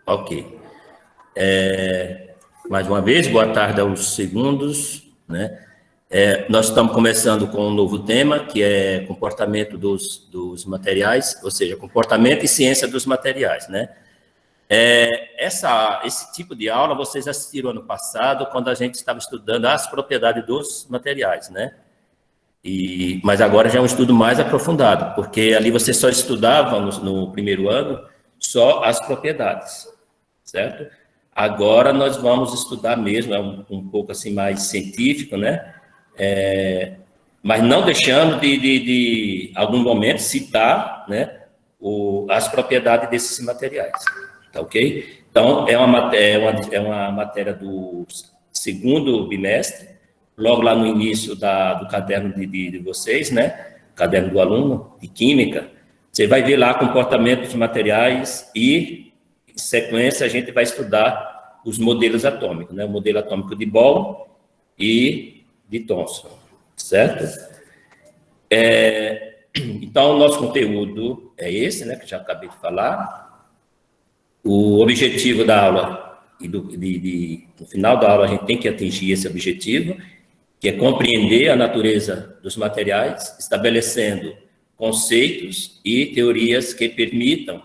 Ok. Mais uma vez, boa tarde aos segundos, né? Nós estamos começando com um novo tema, que é comportamento dos materiais, ou seja, comportamento e ciência dos materiais, né? Esse tipo de aula vocês assistiram ano passado, quando a gente estava estudando as propriedades dos materiais, né? Mas agora já é um estudo mais aprofundado, porque ali você só estudava no primeiro ano só as propriedades, certo? Agora nós vamos estudar mesmo, um pouco assim mais científico, né? Mas não deixando de algum momento citar, né, as propriedades desses materiais, tá ok? Então é uma matéria do segundo bimestre, logo lá no início do caderno de vocês, né? Caderno do aluno de química, você vai ver lá comportamento dos materiais e em sequência a gente vai estudar os modelos atômicos, né? O modelo atômico de Bohr e de Thomson, certo? Então, o nosso conteúdo é esse, né, que já acabei de falar. O objetivo da aula, no final da aula, a gente tem que atingir esse objetivo, que é compreender a natureza dos materiais, estabelecendo conceitos e teorias que permitam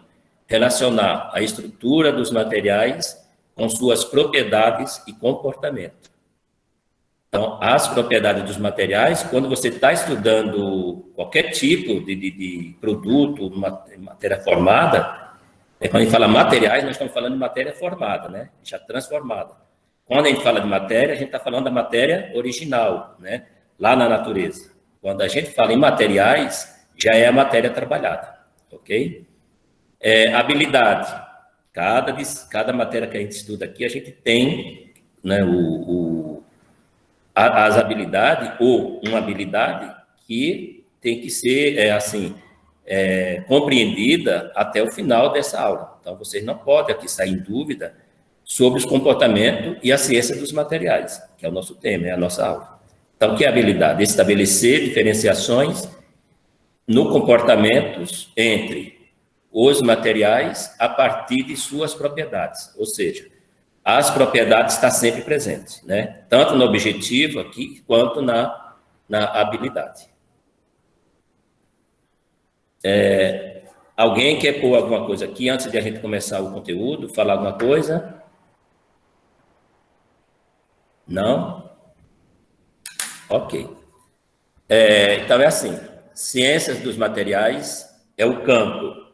relacionar a estrutura dos materiais com suas propriedades e comportamento. Então, as propriedades dos materiais, quando você está estudando qualquer tipo de produto, matéria formada, quando a gente fala materiais, nós estamos falando de matéria formada, né? Já transformada. Quando a gente fala de matéria, a gente está falando da matéria original, né? Lá na natureza. Quando a gente fala em materiais, já é a matéria trabalhada, ok? Habilidade. Cada matéria que a gente estuda aqui, a gente tem, né, as habilidades, ou uma habilidade que tem que ser, compreendida até o final dessa aula. Então, vocês não podem aqui sair em dúvida sobre os comportamentos e a ciência dos materiais, que é o nosso tema, é a nossa aula. Então, o que é a habilidade? Estabelecer diferenciações no comportamentos entre os materiais a partir de suas propriedades, ou seja, as propriedades estão sempre presentes, né? Tanto no objetivo aqui, quanto na habilidade. Alguém quer pôr alguma coisa aqui antes de a gente começar o conteúdo? Falar alguma coisa? Não? Ok. Então, é assim, ciências dos materiais é o campo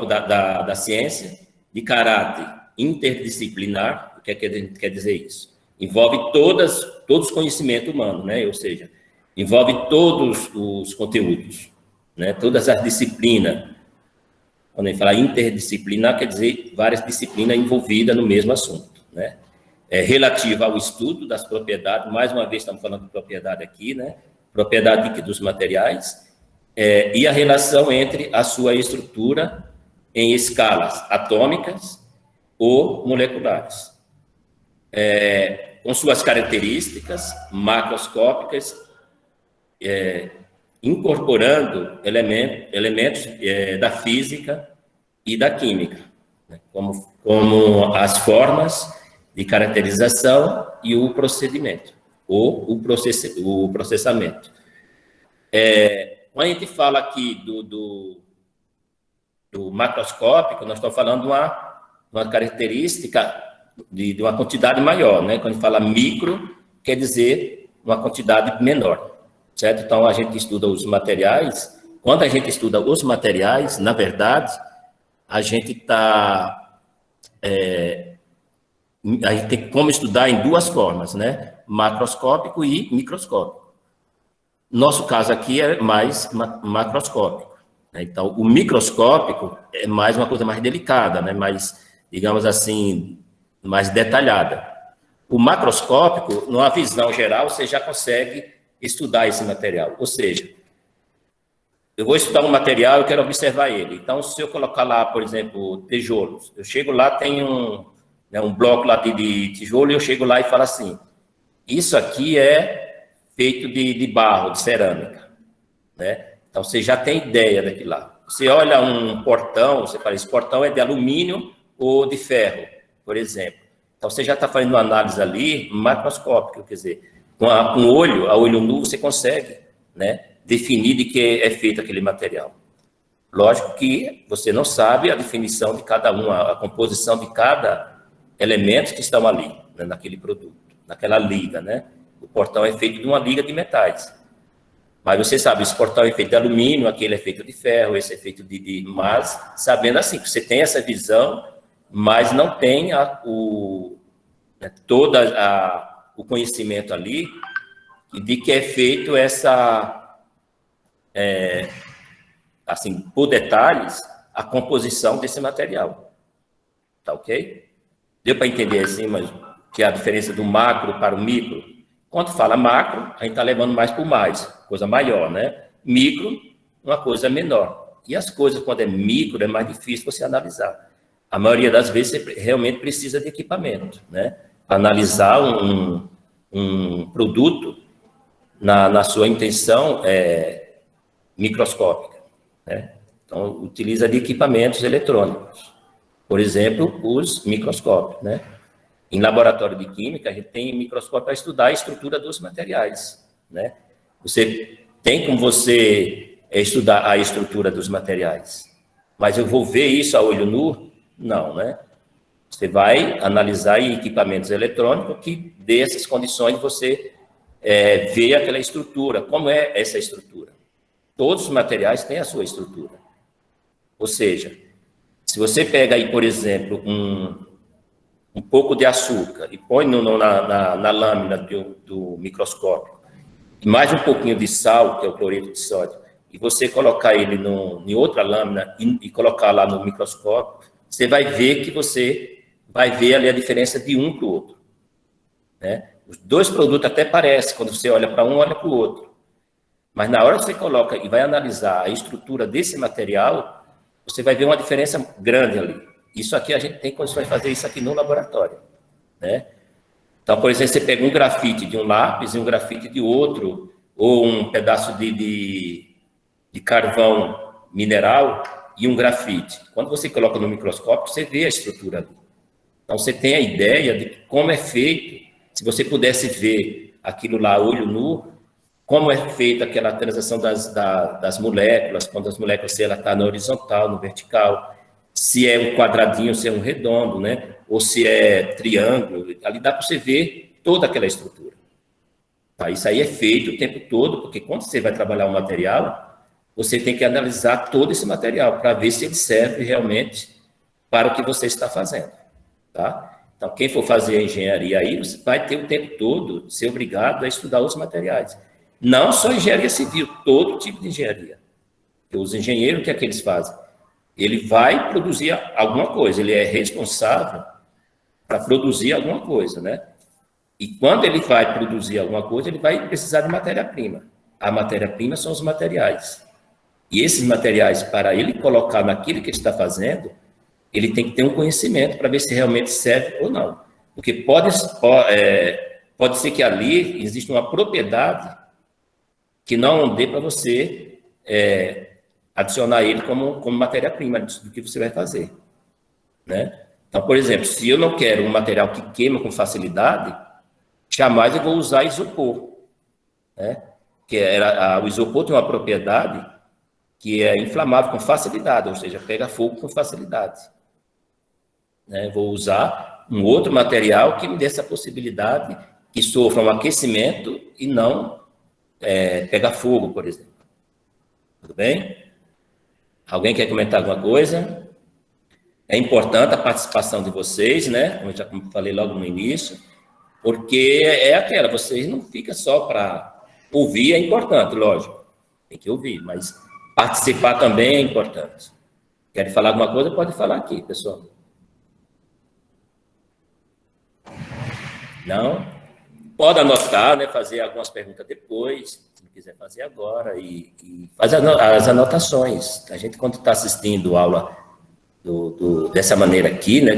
da ciência de caráter interdisciplinar. O que quer dizer isso? Envolve todos os conhecimentos humanos, né? Ou seja, envolve todos os conteúdos, né? Todas as disciplinas. Quando a gente fala interdisciplinar, quer dizer várias disciplinas envolvidas no mesmo assunto, né? Relativa ao estudo das propriedades, mais uma vez estamos falando de propriedade aqui, né? Propriedade dos materiais, e a relação entre a sua estrutura em escalas atômicas ou moleculares, com suas características macroscópicas, incorporando elementos da física e da química, né? como as formas de caracterização e o procedimento, ou o processamento. Quando a gente fala aqui do macroscópico, nós estamos falando de uma característica de uma quantidade maior, né? Quando a gente fala micro, quer dizer uma quantidade menor, certo? Então, a gente estuda os materiais. Quando a gente estuda os materiais, na verdade, a gente tem como estudar em duas formas, né? Macroscópico e microscópico. Nosso caso aqui é mais macroscópico, né? Então, o microscópico é mais uma coisa mais delicada, né? Mais, digamos assim, mais detalhada. O macroscópico, numa visão geral, você já consegue estudar esse material. Ou seja, eu vou estudar um material, eu quero observar ele. Então, se eu colocar lá, por exemplo, tijolos, eu chego lá, tem um bloco lá de tijolo, e eu chego lá e falo assim, isso aqui é feito de barro, de cerâmica, né? Então, você já tem ideia daquilo lá. Você olha um portão, você fala, esse portão é de alumínio ou de ferro, por exemplo. Então, você já está fazendo uma análise ali macroscópica, quer dizer, com o olho, a olho nu, você consegue, né, definir de que é feito aquele material. Lógico que você não sabe a definição de cada um, a composição de cada elemento que estão ali, né, naquele produto, naquela liga, né? O portão é feito de uma liga de metais. Mas você sabe, esse portão é feito de alumínio, aquele é feito de ferro, esse é feito mas sabendo assim, que você tem essa visão, mas não tem o conhecimento ali de que é feito assim, por detalhes, a composição desse material. Tá ok? Deu para entender assim, mas que é a diferença do macro para o micro? Quando fala macro, a gente está levando mais para o mais, coisa maior, né? Micro, uma coisa menor. E as coisas, quando é micro, é mais difícil você analisar. A maioria das vezes, você realmente precisa de equipamento, né? Para analisar um produto na sua intenção microscópica, né? Então, utiliza de equipamentos eletrônicos. Por exemplo, os microscópios, né? Em laboratório de química, a gente tem microscópio para estudar a estrutura dos materiais, né? Você tem como você estudar a estrutura dos materiais, mas eu vou ver isso a olho nu? Não, né? Você vai analisar em equipamentos eletrônicos que dê essas condições de você ver aquela estrutura. Como é essa estrutura? Todos os materiais têm a sua estrutura. Ou seja, se você pega aí, por exemplo, um pouco de açúcar e põe na lâmina do microscópio, e mais um pouquinho de sal, que é o cloreto de sódio, e você colocar ele em outra lâmina e colocar lá no microscópio, você vai ver que você vai ver ali a diferença de um para o outro, né? Os dois produtos até parecem, quando você olha para um, olha para o outro. Mas na hora que você coloca e vai analisar a estrutura desse material, você vai ver uma diferença grande ali. Isso aqui a gente tem condições de fazer isso aqui no laboratório, né? Então, por exemplo, você pega um grafite de um lápis e um grafite de outro, ou um pedaço de carvão mineral e um grafite. Quando você coloca no microscópio, você vê a estrutura ali. Então, você tem a ideia de como é feito. Se você pudesse ver aquilo lá, olho nu, como é feita aquela transação das moléculas, quando as moléculas, se ela está na horizontal, no vertical, se é um quadradinho, se é um redondo, né? Ou se é triângulo, ali dá para você ver toda aquela estrutura. Tá? Isso aí é feito o tempo todo, porque quando você vai trabalhar um material, você tem que analisar todo esse material para ver se ele serve realmente para o que você está fazendo. Tá? Então, quem for fazer engenharia aí, você vai ter o tempo todo ser obrigado a estudar os materiais. Não só engenharia civil, todo tipo de engenharia. Os engenheiros, o que é que eles fazem? Ele vai produzir alguma coisa, ele é responsável para produzir alguma coisa, né? E quando ele vai produzir alguma coisa, ele vai precisar de matéria-prima. A matéria-prima são os materiais. E esses materiais, para ele colocar naquilo que ele está fazendo, ele tem que ter um conhecimento para ver se realmente serve ou não. Porque pode ser que ali exista uma propriedade que não dê para você adicionar ele como matéria-prima do que você vai fazer, né? Então, por exemplo, se eu não quero um material que queima com facilidade, jamais eu vou usar isopor, né? O isopor tem uma propriedade que é inflamável com facilidade, ou seja, pega fogo com facilidade, né? Vou usar um outro material que me dê essa possibilidade, que sofra um aquecimento e não pega fogo, por exemplo. Tudo bem? Alguém quer comentar alguma coisa? É importante a participação de vocês, né? Como eu já falei logo no início, porque vocês não ficam só para ouvir, é importante, lógico, tem que ouvir, mas participar também é importante. Querem falar alguma coisa? Pode falar aqui, pessoal. Não? Pode anotar, né? Fazer algumas perguntas depois, se não quiser fazer agora, e faz as anotações. A gente, quando está assistindo aula dessa maneira aqui, né?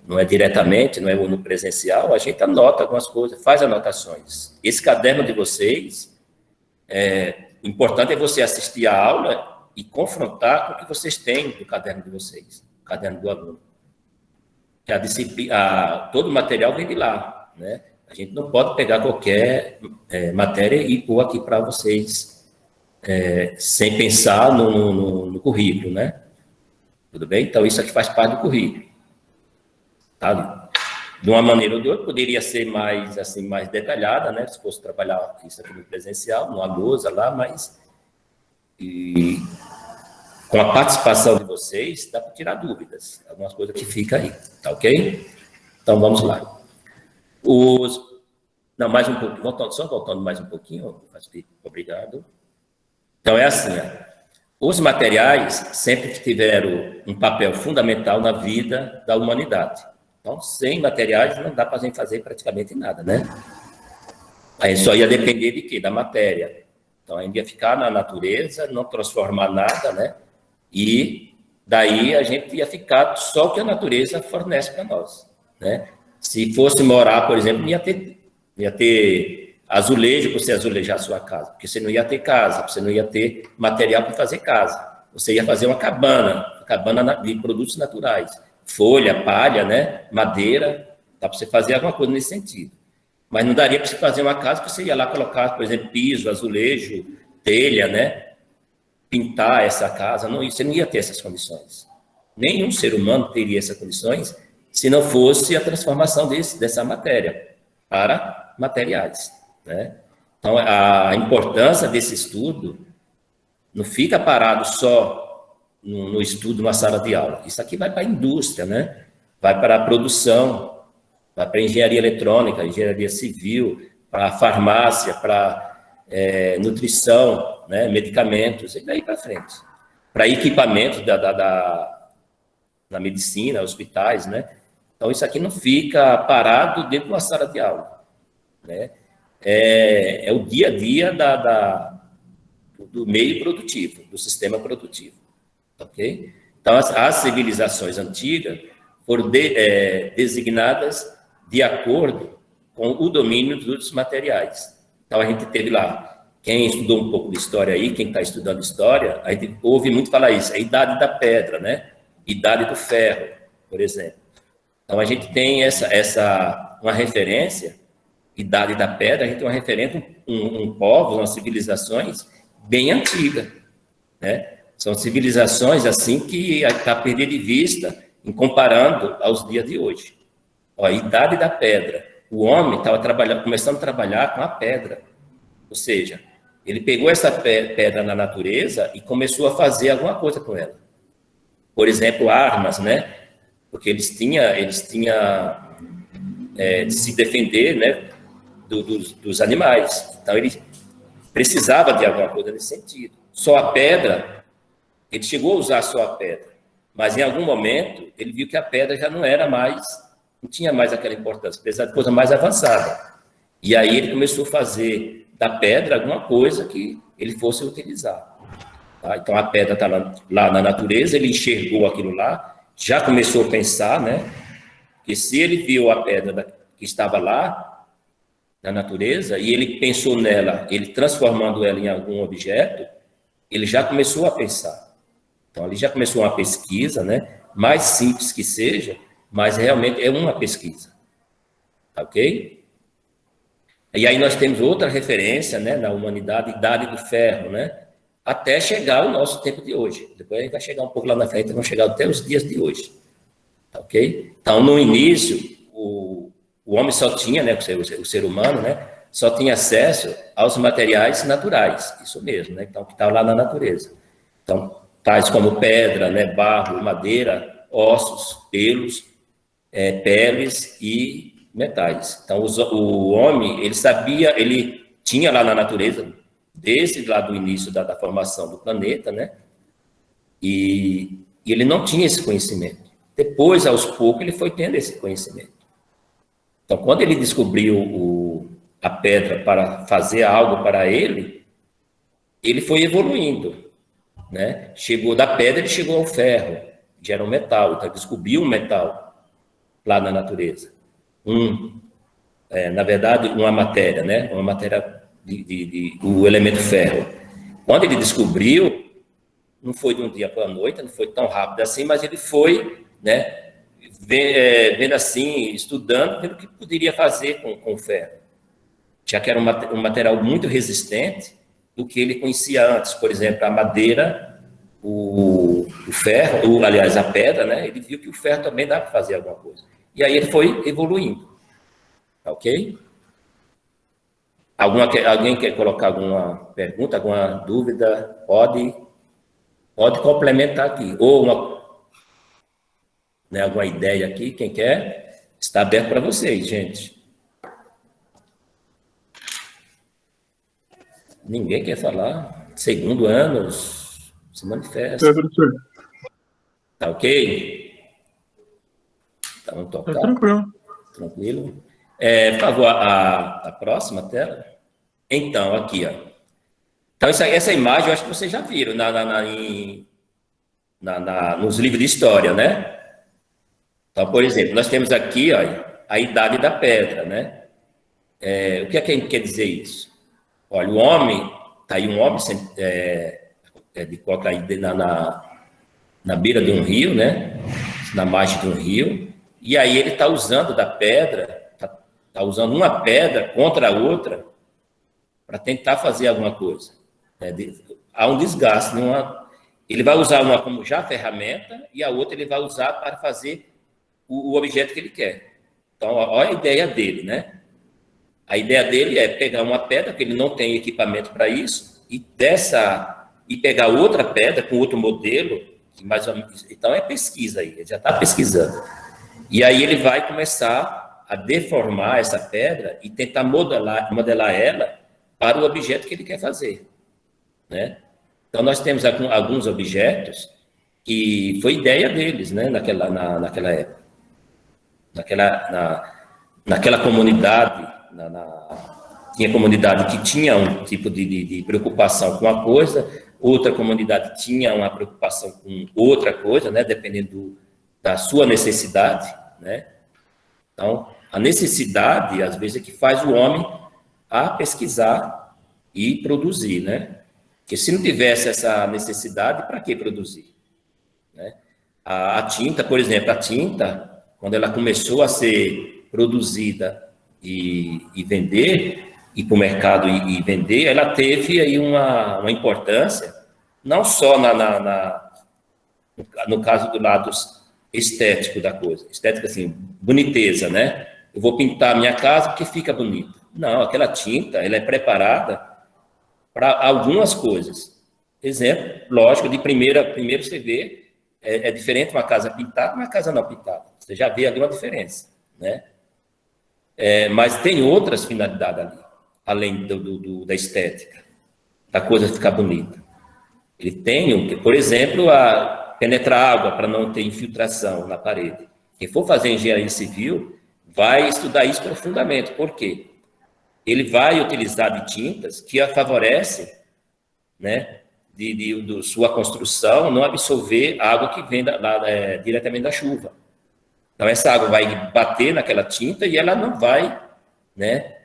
Não é diretamente, não é no presencial, a gente anota algumas coisas, faz anotações. Esse caderno de vocês, o importante é você assistir a aula e confrontar com o que vocês têm no caderno de vocês, o caderno do aluno. que a disciplina, todo o material vem de lá, né? A gente não pode pegar qualquer matéria e pôr aqui para vocês sem pensar no currículo, né? Tudo bem? Então, isso aqui faz parte do currículo. Tá? De uma maneira ou de outra, poderia ser mais, assim, mais detalhada, né? Se fosse trabalhar isso aqui no presencial, numa lousa lá, mas com a participação de vocês, dá para tirar dúvidas. Algumas coisas que ficam aí, tá ok? Então, vamos lá. Não, mais um pouquinho, só voltando mais um pouquinho, obrigado. Então, é assim, os materiais sempre tiveram um papel fundamental na vida da humanidade. Então, sem materiais não dá para a gente fazer praticamente nada, né? Aí só ia depender de quê? Da matéria. Então, a gente ia ficar na natureza, não transformar nada, né? E daí a gente ia ficar só o que a natureza fornece para nós, né? Se fosse morar, por exemplo, ia ter azulejo para você azulejar a sua casa, porque você não ia ter casa, você não ia ter material para fazer casa. Você ia fazer uma cabana de produtos naturais, folha, palha, né? Madeira, dá para você fazer alguma coisa nesse sentido. Mas não daria para você fazer uma casa que você ia lá colocar, por exemplo, piso, azulejo, telha, né? Pintar essa casa, não, você não ia ter essas condições. Nenhum ser humano teria essas condições se não fosse a transformação dessa matéria para materiais, né? Então, a importância desse estudo não fica parado só no estudo na sala de aula. Isso aqui vai para a indústria, né? Vai para a produção, vai para a engenharia eletrônica, engenharia civil, para a farmácia, para nutrição, né? Medicamentos, e daí para frente. Para equipamento da medicina, hospitais, né? Então, isso aqui não fica parado dentro de uma sala de aula, né? É o dia a dia do meio produtivo, do sistema produtivo, ok? Então, as civilizações antigas foram designadas de acordo com o domínio dos materiais. Então, a gente teve lá, quem estudou um pouco de história aí, quem está estudando história, a gente ouve muito falar isso, a idade da pedra, né? Idade do ferro, por exemplo. Então, a gente tem uma referência, idade da pedra, a gente tem uma referência, um povo, umas civilizações bem antigas, né? São civilizações, assim, que está perdida de vista em comparando aos dias de hoje. Ó, a idade da pedra. O homem estava começando a trabalhar com a pedra. Ou seja, ele pegou essa pedra na natureza e começou a fazer alguma coisa com ela. Por exemplo, armas, né? Porque eles tinham de se defender, né, dos animais. Então, ele precisava de alguma coisa nesse sentido. Só a pedra, ele chegou a usar só a pedra, mas em algum momento ele viu que a pedra já não tinha mais aquela importância, precisava de coisa mais avançada. E aí ele começou a fazer da pedra alguma coisa que ele fosse utilizar. Tá? Então, a pedra está lá na natureza, ele enxergou aquilo lá, já começou a pensar, né, que se ele viu a pedra que estava lá na natureza e ele pensou nela, ele transformando ela em algum objeto, ele já começou a pensar. Então, ali já começou uma pesquisa, né, mais simples que seja, mas realmente é uma pesquisa. Tá ok? E aí nós temos outra referência, né, na humanidade, idade do ferro, né, até chegar ao nosso tempo de hoje. Depois a gente vai chegar um pouco lá na frente, vamos chegar até os dias de hoje. Tá ok? Então, no início, o homem só tinha, né, o ser humano, né, só tinha acesso aos materiais naturais, isso mesmo, né, então, que estava lá na natureza. Então, tais como pedra, né, barro, madeira, ossos, pelos, peles e metais. Então, o homem, ele tinha lá na natureza, desde lá do início da formação do planeta, né, e ele não tinha esse conhecimento. Depois, aos poucos, ele foi tendo esse conhecimento. Então, quando ele descobriu a pedra para fazer algo para ele foi evoluindo, né? Chegou da pedra, ele chegou ao ferro, que era um metal. Então, descobriu um metal lá na natureza. Na verdade, uma matéria, né? Uma matéria o elemento ferro. Quando ele descobriu, não foi de um dia para a noite, não foi tão rápido assim, mas ele foi, né, vendo assim, estudando, vendo o que poderia fazer com o ferro, já que era um material muito resistente do que ele conhecia antes. Por exemplo, a madeira, o ferro, aliás, a pedra, né? Ele viu que o ferro também dá para fazer alguma coisa. E aí ele foi evoluindo, ok? Alguém quer colocar alguma pergunta, alguma dúvida? Pode complementar aqui. Ou alguma ideia aqui, quem quer, está aberto para vocês, gente. Ninguém quer falar. Segundo ano, se manifesta. É, professor. Tá ok? Tá, vamos tocar. Tranquilo. Tranquilo. Por favor, a próxima tela. Então, aqui, ó. Então, essa imagem eu acho que vocês já viram nos livros de história, né? Então, por exemplo, nós temos aqui, ó, a idade da pedra, né? O que é que quer dizer isso? Olha, o homem, tá aí um homem de coca aí na beira de um rio, né? Na margem de um rio, e aí ele está usando da pedra, está usando uma pedra contra a outra para tentar fazer alguma coisa. Há um desgaste. Ele vai usar uma como já ferramenta e a outra ele vai usar para fazer o objeto que ele quer. Então, olha a ideia dele, né? A ideia dele é pegar uma pedra, que ele não tem equipamento para isso, e pegar outra pedra com outro modelo, que mais ou menos, então é pesquisa aí, ele já está pesquisando. E aí ele vai começar a deformar essa pedra e tentar modelar ela para o objeto que ele quer fazer, né? Então nós temos alguns objetos que foi ideia deles, né? Naquela época, naquela comunidade, tinha comunidade que tinha um tipo de preocupação com uma coisa, outra comunidade tinha uma preocupação com outra coisa, né? Dependendo da sua necessidade, né? Então, a necessidade, às vezes, é que faz o homem a pesquisar e produzir, né? Porque se não tivesse essa necessidade, para que produzir? Né? A tinta, por exemplo, quando ela começou a ser produzida e vender, ir para o mercado e vender, ela teve aí uma importância, não só no caso do lado estético da coisa, estética assim, boniteza, né? Eu vou pintar a minha casa porque fica bonita. Não, aquela tinta, ela é preparada para algumas coisas. Exemplo, lógico, primeiro você vê, é diferente uma casa pintada e uma casa não pintada. Você já vê ali uma diferença, né? Mas tem outras finalidades ali, além da estética, da coisa ficar bonita. Ele tem, por exemplo, penetrar água para não ter infiltração na parede. Quem for fazer engenharia civil vai estudar isso profundamente. Por quê? Ele vai utilizar de tintas que a favorecem, né, de sua construção não absorver água que vem diretamente da chuva. Então, essa água vai bater naquela tinta e ela não vai, né,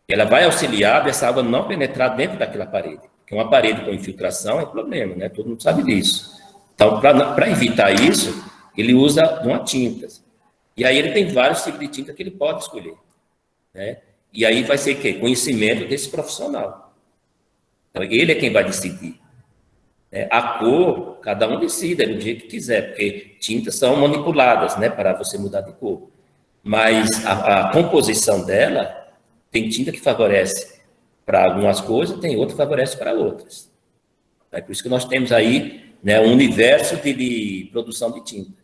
ela vai auxiliar dessa água não penetrar dentro daquela parede. Porque uma parede com infiltração é problema, né? Todo mundo sabe disso. Então, para evitar isso, ele usa uma tinta. E aí ele tem vários tipos de tinta que ele pode escolher, né? E aí vai ser o quê? Conhecimento desse profissional. Então, ele é quem vai decidir. A cor, cada um decide do jeito que quiser, porque tintas são manipuladas, né, para você mudar de cor. Mas a composição dela, tem tinta que favorece para algumas coisas, tem outra que favorece para outras. É por isso que nós temos aí, né, um universo de produção de tinta.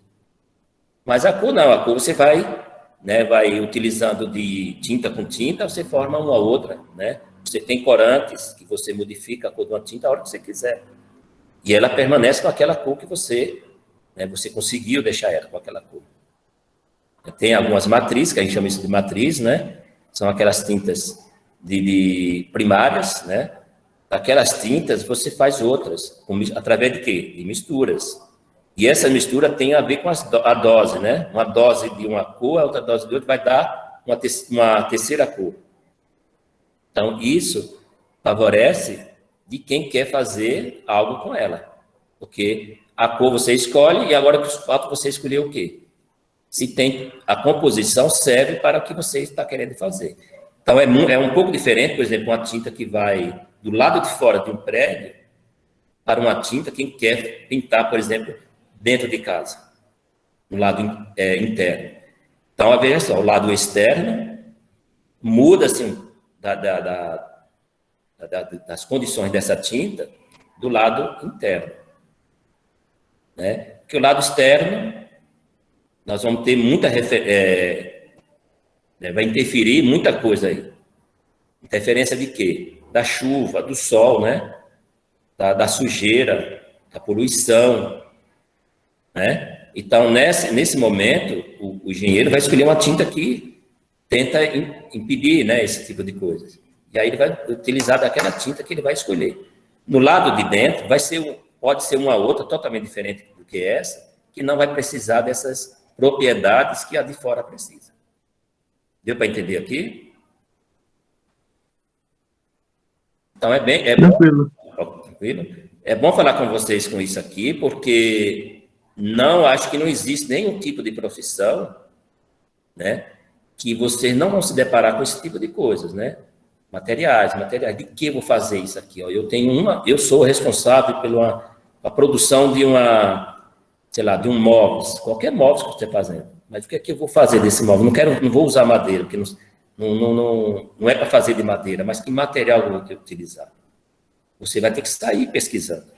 Mas a cor não, a cor você vai utilizando de tinta com tinta, você forma uma outra, né? Você tem corantes que você modifica a cor de uma tinta a hora que você quiser. E ela permanece com aquela cor que você conseguiu deixar ela com aquela cor. Tem algumas matrizes, que a gente chama isso de matriz, né? São aquelas tintas de primárias, né? Daquelas tintas você faz outras, através de quê? De misturas. E essa mistura tem a ver com a dose, né? Uma dose de uma cor, a outra dose de outra vai dar uma terceira cor. Então, isso favorece de quem quer fazer algo com ela. Porque a cor você escolhe e agora que falta você escolher o quê? Se tem a composição serve para o que você está querendo fazer. Então, é um pouco diferente, por exemplo, uma tinta que vai do lado de fora de um prédio para uma tinta que quer pintar, por exemplo, dentro de casa, no lado interno. Então, veja só, o lado externo muda assim, das condições dessa tinta do lado interno. Né? Porque o lado externo, nós vamos ter muita vai interferir muita coisa aí. Interferência de quê? Da chuva, do sol, né? Da sujeira, da poluição, né? Então, nesse momento, o engenheiro vai escolher uma tinta que tenta impedir, né, esse tipo de coisa. E aí ele vai utilizar daquela tinta que ele vai escolher. No lado de dentro, pode ser uma outra totalmente diferente do que essa, que não vai precisar dessas propriedades que a de fora precisa. Deu para entender aqui? Então, tranquilo. Tranquilo? É bom falar com vocês com isso aqui, porque acho que não existe nenhum tipo de profissão, né, que vocês não vão se deparar com esse tipo de coisas, né? Materiais, de que eu vou fazer isso aqui? Ó? Eu sou responsável pela produção de de um móvel, qualquer móvel que você está fazendo. Mas o que é que eu vou fazer desse móvel? Não vou usar madeira, porque não é para fazer de madeira, mas que material eu vou ter que utilizar? Você vai ter que sair pesquisando.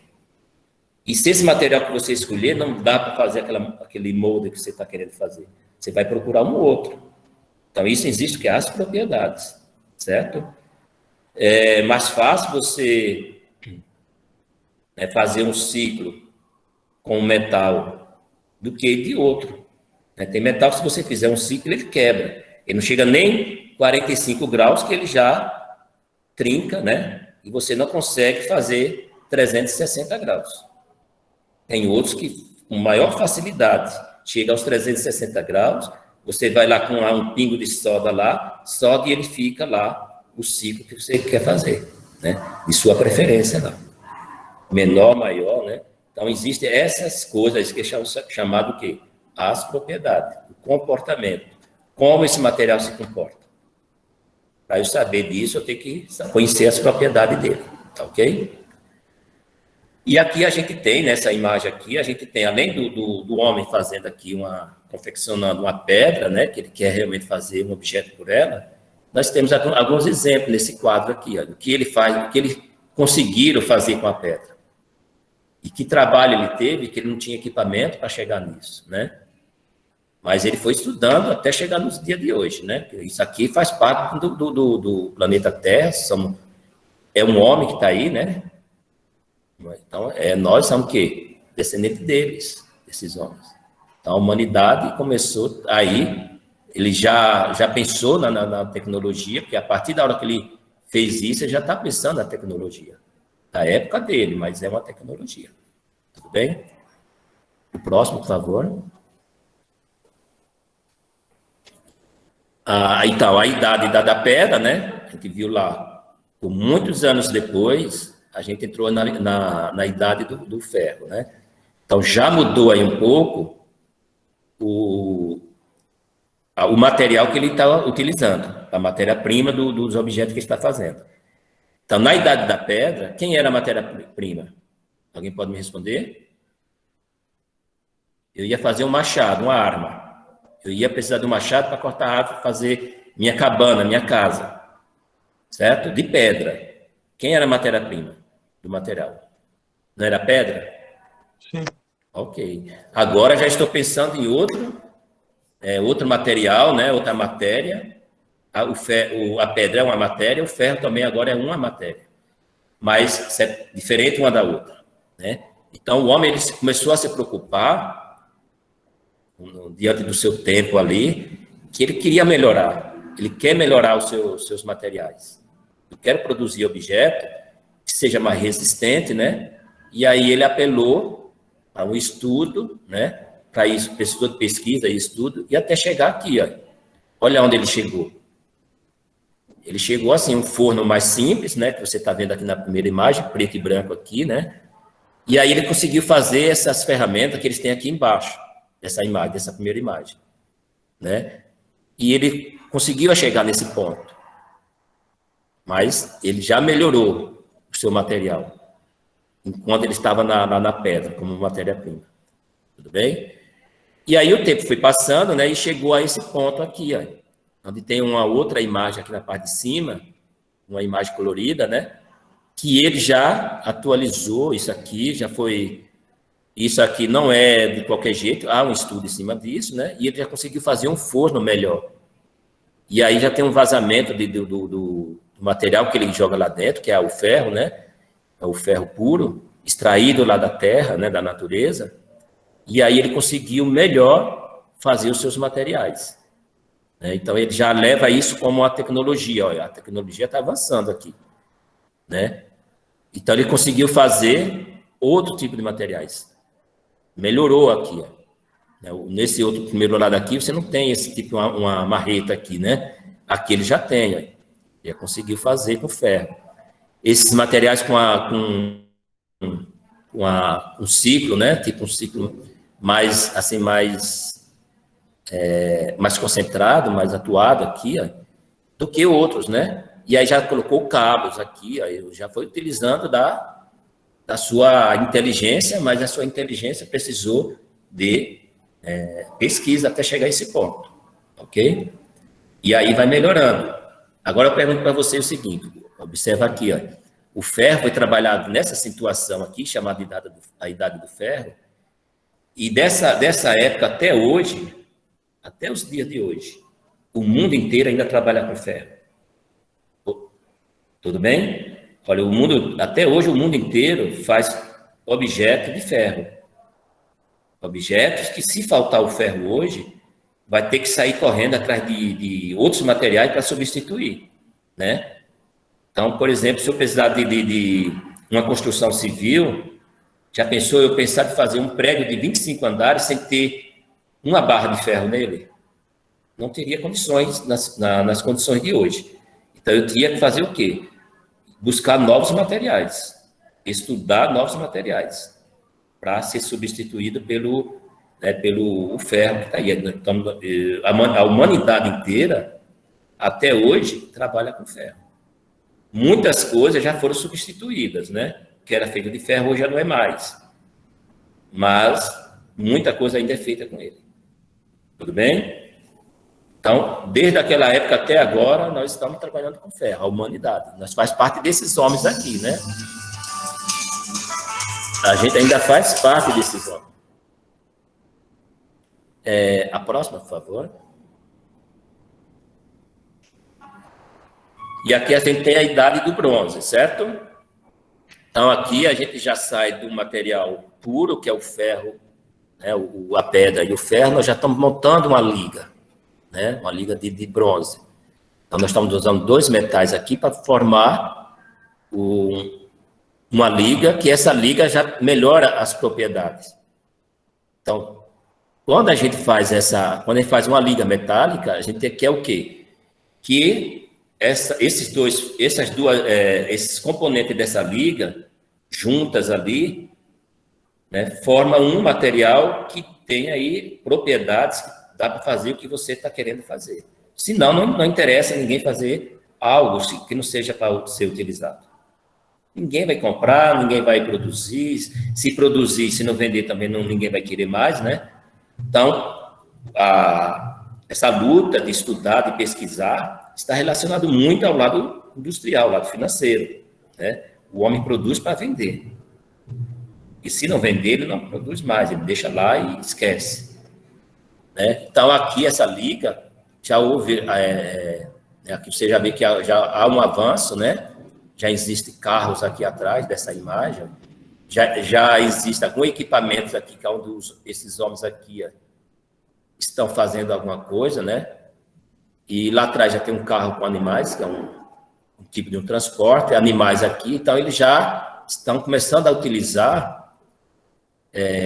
E se esse material que você escolher não dá para fazer aquele molde que você está querendo fazer, você vai procurar um outro. Então, isso existe que é as propriedades, certo? É mais fácil você fazer um ciclo com um metal do que de outro. Tem metal que se você fizer um ciclo, ele quebra. Ele não chega nem 45 graus que ele já trinca, né? E você não consegue fazer 360 graus. Tem outros que, com maior facilidade, chega aos 360 graus, você vai lá com um pingo de soda lá, soda e ele fica lá o ciclo que você quer fazer, né? De sua preferência lá. Menor, maior, né? Então, existem essas coisas que é chamado o quê? As propriedades, o comportamento. Como esse material se comporta. Para eu saber disso, eu tenho que conhecer as propriedades dele, tá ok? E aqui a gente tem, nessa imagem aqui, a gente tem, além do homem fazendo aqui confeccionando uma pedra, né, que ele quer realmente fazer um objeto por ela, nós temos alguns exemplos nesse quadro aqui, ó, do que ele faz, do que eles conseguiram fazer com a pedra. E que trabalho ele teve, que ele não tinha equipamento para chegar nisso, né? Mas ele foi estudando até chegar nos dias de hoje, né? Isso aqui faz parte do planeta Terra, é um homem que está aí, né? Então, nós somos o quê? Descendente desses homens. Então, a humanidade começou aí, ele já pensou na tecnologia, porque a partir da hora que ele fez isso, ele já está pensando na tecnologia. Da época dele, mas é uma tecnologia. Tudo bem? O próximo, por favor. Então, a idade da pedra, né? A gente viu lá, por muitos anos depois, a gente entrou na idade do ferro, né? Então, já mudou aí um pouco o material que ele está utilizando, a matéria-prima dos objetos que ele está fazendo. Então, na idade da pedra, quem era a matéria-prima? Alguém pode me responder? Eu ia fazer um machado, uma arma. Eu ia precisar de um machado para cortar a árvore, fazer minha cabana, minha casa. Certo? De pedra. Quem era a matéria-prima do material? Não era pedra? Sim. Ok. Agora já estou pensando em outro material, né? Outra matéria. A pedra é uma matéria, o ferro também agora é uma matéria. Mas é diferente uma da outra, né? Então, o homem ele começou a se preocupar, diante do seu tempo ali, que ele queria melhorar. Ele quer melhorar os seus materiais. Eu quero produzir objeto que seja mais resistente, né? E aí ele apelou a um estudo, né? Para isso, precisou de pesquisa e estudo, e até chegar aqui, ó. Olha onde ele chegou. Ele chegou assim, um forno mais simples, né? Que você está vendo aqui na primeira imagem, preto e branco aqui, né? E aí ele conseguiu fazer essas ferramentas que eles têm aqui embaixo, dessa imagem, dessa primeira imagem, né? E ele conseguiu chegar nesse ponto, mas ele já melhorou o seu material, enquanto ele estava na pedra, como matéria-prima. Tudo bem? E aí o tempo foi passando, né? E chegou a esse ponto aqui, ó, onde tem uma outra imagem aqui na parte de cima, uma imagem colorida, né? Que ele já atualizou isso aqui, já foi... Isso aqui não é de qualquer jeito, há um estudo em cima disso, né? E ele já conseguiu fazer um forno melhor. E aí já tem um vazamento do material que ele joga lá dentro, que é o ferro, né? É o ferro puro, extraído lá da terra, né? Da natureza. E aí ele conseguiu melhor fazer os seus materiais. Né? Então ele já leva isso como uma tecnologia. Olha, a tecnologia está avançando aqui, né? Então ele conseguiu fazer outro tipo de materiais. Melhorou aqui. Ó. Nesse outro primeiro lado aqui, você não tem esse tipo, uma marreta aqui, né? Aqui ele já tem. Ó. Ele conseguiu fazer com ferro. Esses materiais com um ciclo, né? Tipo um ciclo mais, assim, mais concentrado, mais atuado aqui, ó, do que outros, né? E aí já colocou cabos aqui, ó, já foi utilizando da sua inteligência, mas a sua inteligência precisou de pesquisa até chegar a esse ponto, ok? E aí vai melhorando. Agora eu pergunto para você o seguinte, observa aqui, ó, o ferro foi trabalhado nessa situação aqui, chamada a Idade do Ferro, e dessa época até hoje, até os dias de hoje, o mundo inteiro ainda trabalha com ferro. Tudo bem? Olha, até hoje o mundo inteiro faz objeto de ferro. Objetos que, se faltar o ferro hoje, vai ter que sair correndo atrás de outros materiais para substituir, né? Então, por exemplo, se eu precisar de uma construção civil, já pensou eu pensar de fazer um prédio de 25 andares sem ter uma barra de ferro nele? Não teria condições nas condições de hoje. Então, eu tinha que fazer o quê? Buscar novos materiais, estudar novos materiais, para ser substituído pelo ferro que está aí. Então, a humanidade inteira, até hoje, trabalha com ferro. Muitas coisas já foram substituídas, né? O que era feito de ferro hoje já não é mais. Mas muita coisa ainda é feita com ele. Tudo bem? Então, desde aquela época até agora, nós estamos trabalhando com ferro, a humanidade. Nós faz parte desses homens aqui, né? A gente ainda faz parte desses homens. A próxima, por favor. E aqui a gente tem a idade do bronze, certo? Então, aqui a gente já sai do material puro, que é o ferro, né? A pedra e o ferro, nós já estamos montando uma liga, né? Uma liga de bronze. Então, nós estamos usando dois metais aqui para formar uma liga, que essa liga já melhora as propriedades. Então, quando a gente faz uma liga metálica, a gente quer o quê? Que esses componentes dessa liga, juntas ali, né, formam um material que tem aí propriedades que dá para fazer o que você está querendo fazer. Senão, não interessa ninguém fazer algo que não seja para ser utilizado. Ninguém vai comprar, ninguém vai produzir. Se produzir, se não vender também, ninguém vai querer mais, né? Então, essa luta de estudar, de pesquisar, está relacionado muito ao lado industrial, ao lado financeiro, né? O homem produz para vender. E se não vender, ele não produz mais, ele deixa lá e esquece. Né? Então, aqui, essa liga, já houve, aqui você já vê que já há um avanço, né? Já existem carros aqui atrás dessa imagem, já existe algum equipamento aqui, que é onde esses homens aqui estão fazendo alguma coisa, né? E lá atrás já tem um carro com animais, que é um tipo de um transporte, animais aqui, então eles já estão começando a utilizar,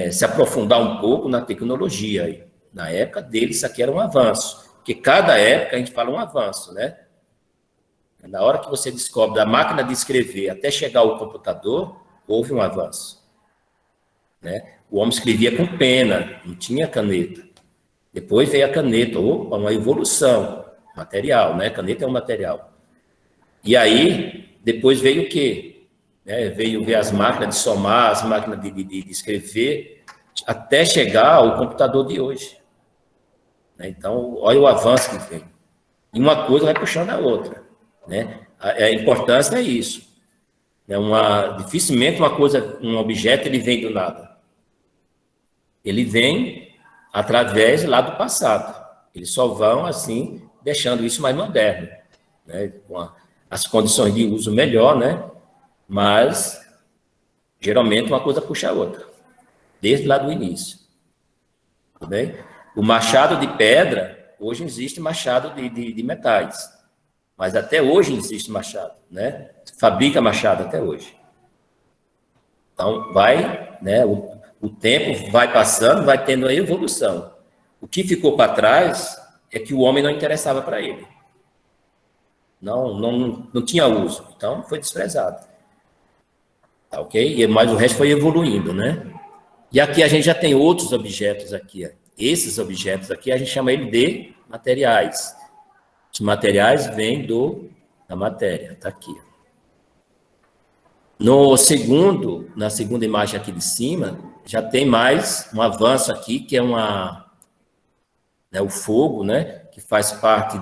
se aprofundar um pouco na tecnologia aí. Na época deles, isso aqui era um avanço, porque cada época a gente fala um avanço, né? Na hora que você descobre da máquina de escrever até chegar ao computador, houve um avanço. né? O homem escrevia com pena, não tinha caneta. Depois veio a caneta, opa, uma evolução material, né? Caneta é um material. E aí, depois veio o quê? Veio ver as máquinas de somar, as máquinas de escrever, até chegar ao computador de hoje. Então, olha o avanço que vem. E uma coisa vai puxando a outra, né? A importância é isso. Dificilmente um objeto, ele vem do nada. Ele vem através lá do passado. Eles só vão, assim, deixando isso mais moderno, né? Com as condições de uso melhor, né? Mas, geralmente, uma coisa puxa a outra, desde lá do início. Tudo bem? O machado de pedra, hoje existe machado de metais, mas até hoje existe machado, né? Fabrica machado até hoje. Então, né? O tempo vai passando, vai tendo a evolução. O que ficou para trás é que o homem não interessava para ele. Não tinha uso, então foi desprezado. Tá, ok? Mas o resto foi evoluindo, né? E aqui a gente já tem outros objetos aqui. Esses objetos aqui a gente chama ele de materiais. Os materiais vêm da matéria, tá aqui. Na segunda imagem aqui de cima, já tem mais um avanço aqui, que é o fogo, né? Que faz parte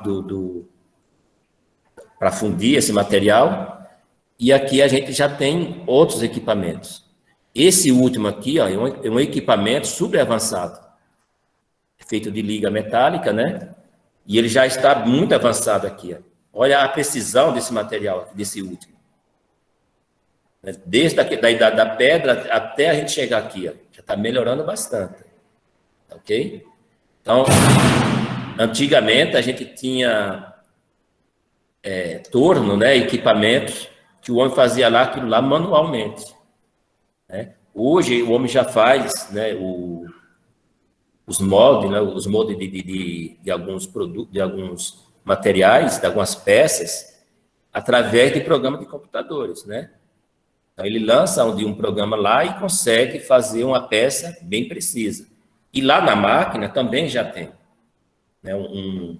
para fundir esse material. E aqui a gente já tem outros equipamentos. Esse último aqui, ó, é um equipamento super avançado, feito de liga metálica, né? E ele já está muito avançado aqui, ó. Olha a precisão desse material, desse último. Desde a idade da pedra até a gente chegar aqui, ó, já está melhorando bastante. Ok? Então, antigamente a gente tinha torno, né, equipamentos que o homem fazia aquilo lá manualmente. Né? Hoje o homem já faz, né, os moldes, né, os moldes de alguns produtos, de alguns materiais, de algumas peças, através de programas de computadores, né? Então ele lança um programa lá e consegue fazer uma peça bem precisa. E lá na máquina também já tem, né, um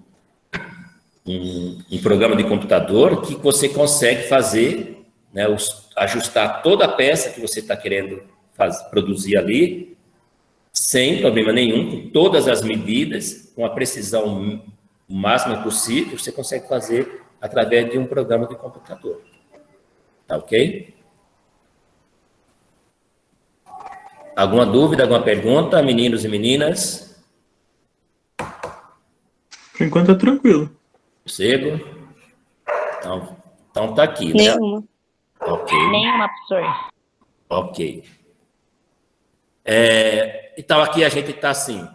programa de computador que você consegue fazer, né, ajustar toda a peça que você está querendo produzir ali, sem problema nenhum, com todas as medidas, com a precisão máxima possível, você consegue fazer através de um programa de computador. Tá ok? Alguma dúvida, alguma pergunta, meninos e meninas? Por enquanto é tranquilo. Sossego? Então tá aqui, né? Nenhuma. Ok. Nenhuma, professor. Ok. Então, aqui a gente está assim,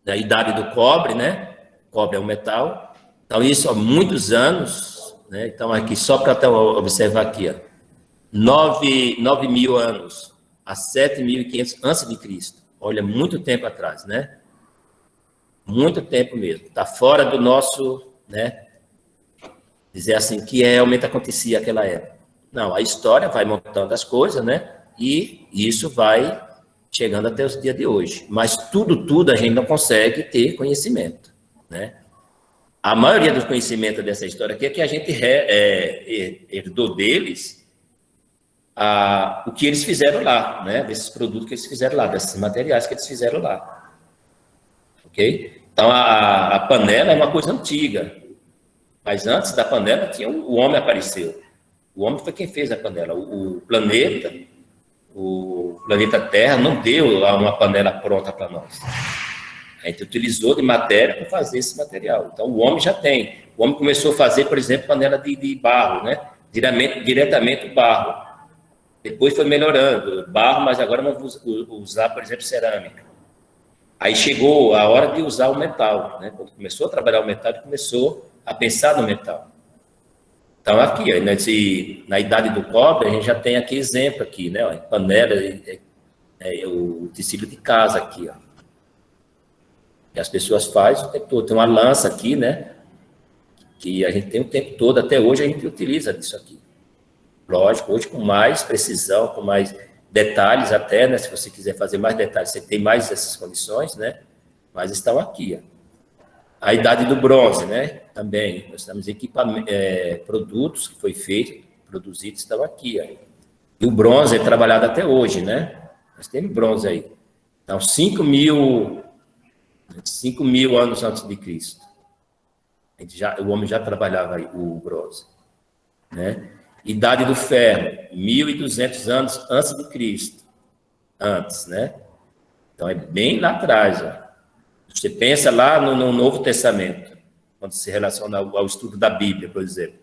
na idade do cobre, né? Cobre é um metal. Então, isso há muitos anos, né? Então, aqui, só para observar aqui, ó, 9.000 anos a 7.500 antes de Cristo. Olha, muito tempo atrás, né? Muito tempo mesmo. Está fora do nosso, né? Dizer assim, que realmente acontecia naquela época. Não, a história vai montando as coisas, né? E isso vai chegando até os dias de hoje. Mas tudo a gente não consegue ter conhecimento, né? A maioria dos conhecimentos dessa história aqui é que a gente herdou deles o que eles fizeram lá, né? Desses produtos que eles fizeram lá, desses materiais que eles fizeram lá. Ok? Então, a panela é uma coisa antiga. Mas antes da panela, o homem apareceu. O homem foi quem fez a panela. O planeta Terra não deu uma panela pronta para nós. A gente utilizou de matéria para fazer esse material. Então, o homem já tem. O homem começou a fazer, por exemplo, panela de barro, né? Diretamente o barro. Depois foi melhorando. Barro, mas agora vamos usar, por exemplo, cerâmica. Aí chegou a hora de usar o metal, né? Quando começou a trabalhar o metal, ele começou a pensar no metal. Então, aqui, ó, na idade do cobre, a gente já tem aqui exemplo aqui, né? Ó, panela, o tecido de casa aqui, ó. Que as pessoas fazem o tempo todo. Tem uma lança aqui, né? Que a gente tem o tempo todo, até hoje a gente utiliza disso aqui. Lógico, hoje com mais precisão, com mais detalhes até, né? Se você quiser fazer mais detalhes, você tem mais essas condições, né? Mas estão aqui, ó. A idade do bronze, né? Também, nós temos produtos que foi feito, produzidos, estão aqui, ó. E o bronze é trabalhado até hoje, né? Nós temos bronze aí. Então, 5.000 anos antes de Cristo. O homem já trabalhava aí, o bronze, né? Idade do ferro, 1.200 anos antes de Cristo. Antes, né? Então, é bem lá atrás, ó. Você pensa lá no Novo Testamento, quando se relaciona ao estudo da Bíblia, por exemplo.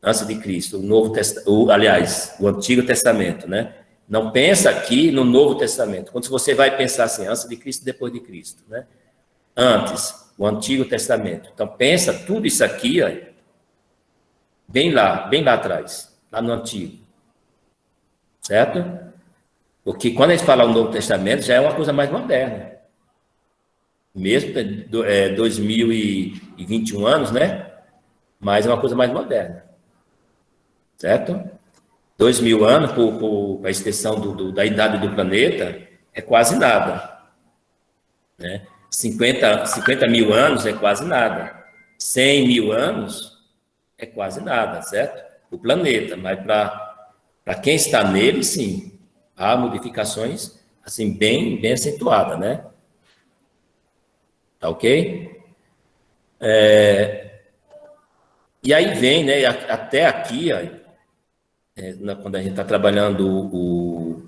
Antes de Cristo, o Antigo Testamento, né? Não pensa aqui no Novo Testamento. Quando você vai pensar assim, antes de Cristo e depois de Cristo, né? Antes, o Antigo Testamento. Então, pensa tudo isso aqui, ó, bem lá atrás, lá no Antigo. Certo? Porque quando a gente fala no Novo Testamento, já é uma coisa mais moderna. Mesmo 2021 anos, né? Mas é uma coisa mais moderna. Certo? 2.000 anos, por a extensão da idade do planeta, é quase nada. Né? 50.000 anos é quase nada. 100.000 anos é quase nada, certo? O planeta, mas para quem está nele, sim, há modificações assim bem acentuadas, né? Tá ok? E aí vem, né? Até aqui, ó, quando a gente está trabalhando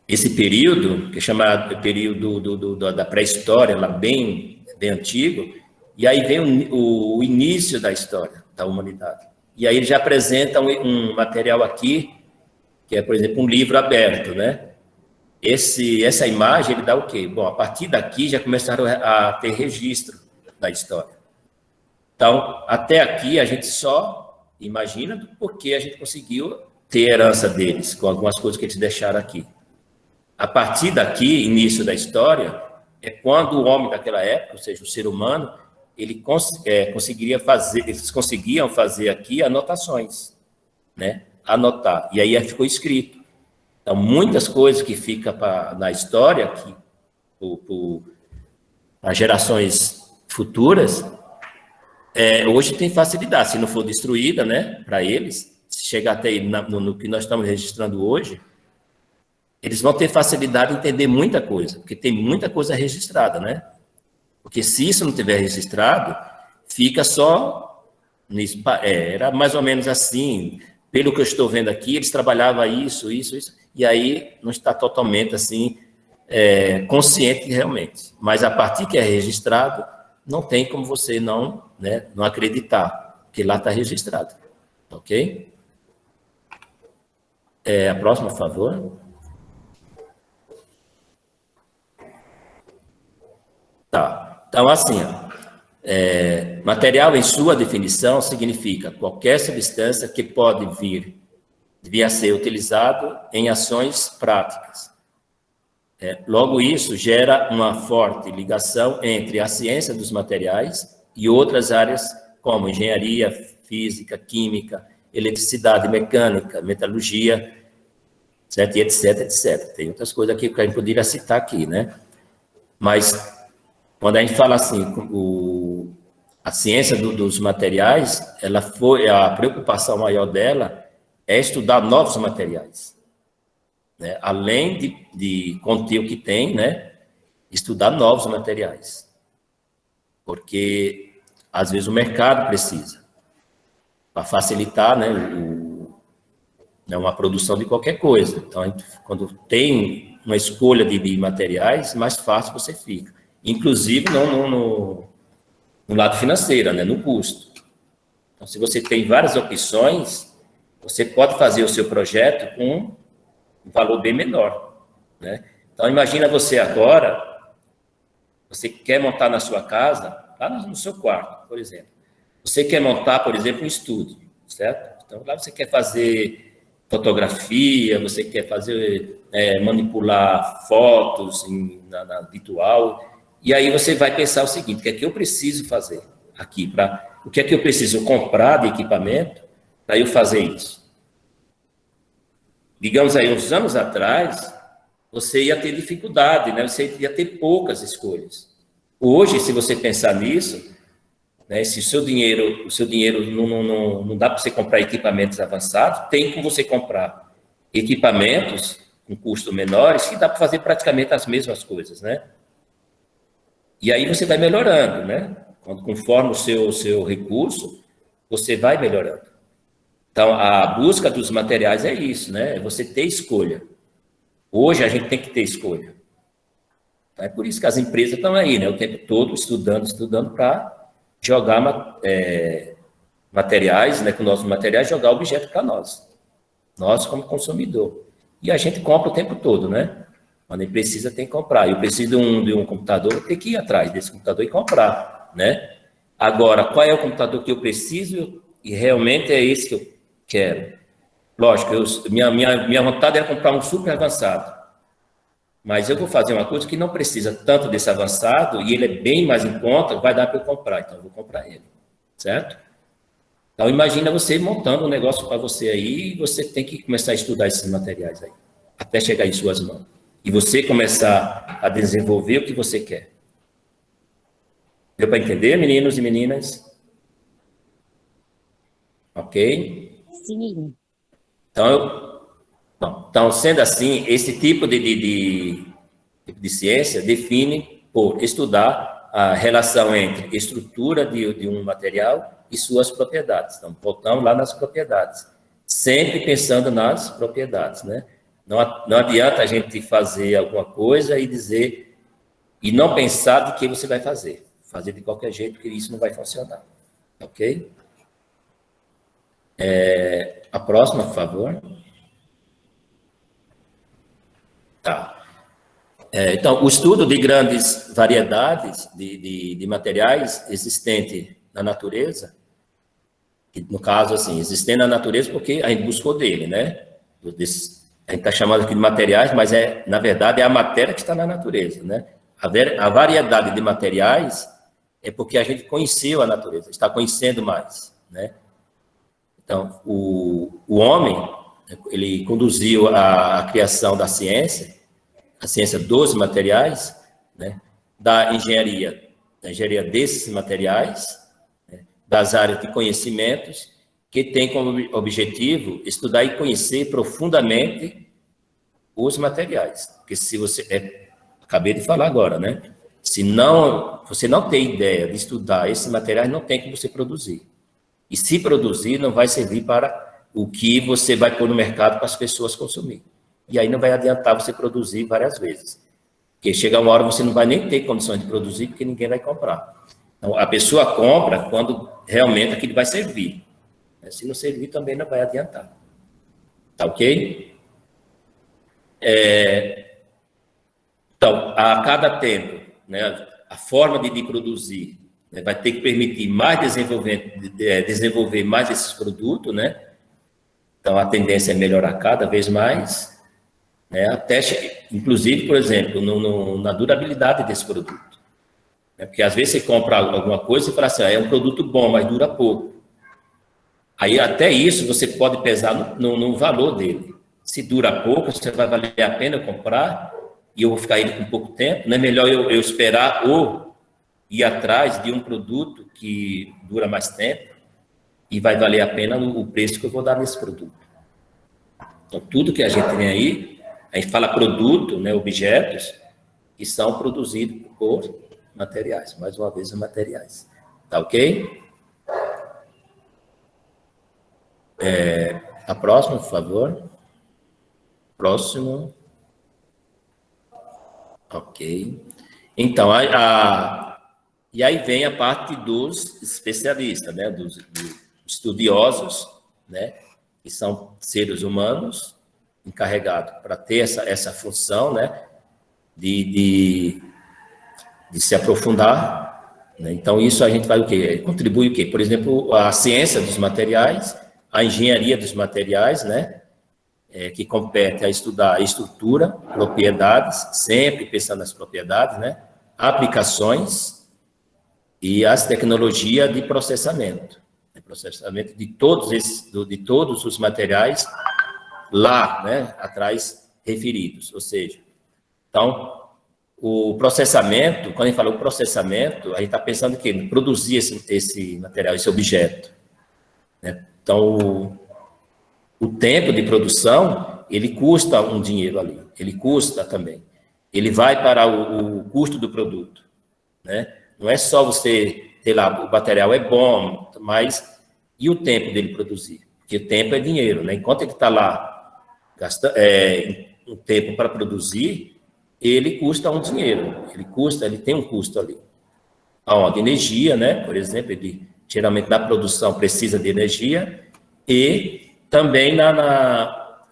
esse período, que é chamado período da pré-história, lá bem antigo, e aí vem o início da história da humanidade. E aí ele já apresenta um material aqui, que é, por exemplo, um livro aberto, né? Essa imagem, ele dá o quê? Bom, a partir daqui já começaram a ter registro da história. Então, até aqui a gente só imagina porque a gente conseguiu ter herança deles, com algumas coisas que eles deixaram aqui. A partir daqui, início da história, é quando o homem daquela época, ou seja, o ser humano, eles conseguiam fazer aqui anotações, né? Anotar. E aí ficou escrito. Então, muitas coisas que ficam na história, que para gerações futuras, hoje tem facilidade. Se não for destruída, né, para eles, se chegar até aí no que nós estamos registrando hoje, eles vão ter facilidade em entender muita coisa, porque tem muita coisa registrada, né? Porque se isso não tiver registrado, fica só nisso. Era mais ou menos assim, pelo que eu estou vendo aqui, eles trabalhavam isso, e aí não está totalmente assim consciente realmente. Mas a partir que é registrado, não tem como você não acreditar, porque lá está registrado. Ok? A próxima, por favor. Tá. Então, assim, material em sua definição significa qualquer substância que pode vir a ser utilizado em ações práticas. Logo, isso gera uma forte ligação entre a ciência dos materiais e outras áreas como engenharia, física, química, eletricidade, mecânica, metalurgia, certo? E etc, etc. Tem outras coisas aqui que a gente poderia citar aqui, né? Mas quando a gente fala assim, a ciência dos materiais, a preocupação maior dela é estudar novos materiais, né? Além de conter o que tem, né? Estudar novos materiais, porque às vezes o mercado precisa para facilitar, né? Uma produção de qualquer coisa. Então, quando tem uma escolha de materiais, mais fácil você fica. Inclusive no lado financeiro, né? No custo. Então, se você tem várias opções, você pode fazer o seu projeto com um valor bem menor, né? Então, imagina você agora, você quer montar na sua casa, lá no seu quarto, por exemplo. Você quer montar, por exemplo, um estúdio, certo? Então, lá você quer fazer fotografia, você quer fazer, manipular fotos na virtual, e aí você vai pensar o seguinte: o que é que eu preciso fazer aqui? O que é que eu preciso comprar de equipamento para eu fazer isso? digamos aí, uns anos atrás, você ia ter dificuldade, né? Você ia ter poucas escolhas. Hoje, se você pensar nisso, né, se o seu dinheiro não dá para você comprar equipamentos avançados, tem como você comprar equipamentos com custo menores que dá para fazer praticamente as mesmas coisas, né? E aí você vai melhorando, né? Conforme o seu recurso, você vai melhorando. Então, a busca dos materiais é isso, né? É você ter escolha. Hoje a gente tem que ter escolha. É por isso que as empresas estão aí, né? O tempo todo estudando para jogar materiais, né? Com nossos materiais, jogar objeto para nós como consumidor. E a gente compra o tempo todo, né? Quando ele precisa, tem que comprar. Eu preciso de um computador, eu tenho que ir atrás desse computador e comprar, né? Agora, qual é o computador que eu preciso e realmente é esse que eu quero? Lógico, minha vontade era comprar um super avançado, mas eu vou fazer uma coisa que não precisa tanto desse avançado e ele é bem mais em conta, vai dar para eu comprar, então eu vou comprar ele, certo? Então, imagina você montando um negócio para você aí e você tem que começar a estudar esses materiais aí, até chegar em suas mãos. E você começar a desenvolver o que você quer. Deu para entender, meninos e meninas? Ok? Sim. Então, sendo assim, esse tipo de ciência define por estudar a relação entre estrutura de um material e suas propriedades. Então, voltamos lá nas propriedades. Sempre pensando nas propriedades, né? Não adianta a gente fazer alguma coisa e dizer, e não pensar de que você vai fazer. Fazer de qualquer jeito, porque isso não vai funcionar. Ok? A próxima, por favor. Tá. Então, o estudo de grandes variedades de materiais existentes na natureza, no caso, assim, existente na natureza porque a gente buscou dele, né? A gente está chamando aqui de materiais, mas, na verdade, é a matéria que está na natureza, né? A variedade de materiais é porque a gente conheceu a natureza, está conhecendo mais, né? Então, o homem, ele conduziu a criação da ciência, a ciência dos materiais, né, da engenharia desses materiais, né, das áreas de conhecimentos, que tem como objetivo estudar e conhecer profundamente os materiais. Porque se você, acabei de falar agora, né? Se você não tem ideia de estudar esses materiais, não tem como você produzir. E se produzir, não vai servir para o que você vai pôr no mercado para as pessoas consumir. E aí não vai adiantar você produzir várias vezes. Porque chega uma hora você não vai nem ter condições de produzir, porque ninguém vai comprar. Então, a pessoa compra quando realmente aquilo vai servir. Se não servir, também não vai adiantar. Tá ok? Então, a cada tempo, né, a forma de produzir, né, vai ter que permitir mais desenvolver mais esses produtos, né? Então, a tendência é melhorar cada vez mais, né? Até, inclusive, por exemplo, na durabilidade desse produto. Né? Porque, às vezes, você compra alguma coisa e fala assim, é um produto bom, mas dura pouco. Aí, até isso, você pode pesar no valor dele. Se dura pouco, você vai valer a pena eu comprar e eu vou ficar aí com pouco tempo. Não é melhor eu esperar ou ir atrás de um produto que dura mais tempo e vai valer a pena o preço que eu vou dar nesse produto. Então, tudo que a gente tem aí, a gente fala produto, né, objetos, que são produzidos por materiais. Mais uma vez, materiais. Tá ok? A próxima, por favor. Próximo. Ok. Então, e aí vem a parte dos especialistas, né, dos estudiosos, né, que são seres humanos encarregados para ter essa função, né, de se aprofundar, né? Então, isso a gente vai o quê? Contribui o quê? Por exemplo, a ciência dos materiais, a engenharia dos materiais, né, que compete a estudar a estrutura, propriedades, sempre pensando nas propriedades, né, aplicações e as tecnologias de processamento de todos os materiais lá, né, atrás referidos, ou seja, então, o processamento, quando a gente fala o processamento, a gente está pensando que produzir esse material, esse objeto, né? Então, o tempo de produção, ele custa um dinheiro ali, ele custa também. Ele vai para o custo do produto, né? Não é só você ter lá, o material é bom, mas e o tempo dele produzir? Porque o tempo é dinheiro, né? Enquanto ele está lá gastando um tempo para produzir, ele custa um dinheiro, ele tem um custo ali. De energia, né? Por exemplo, ele geralmente na produção precisa de energia e também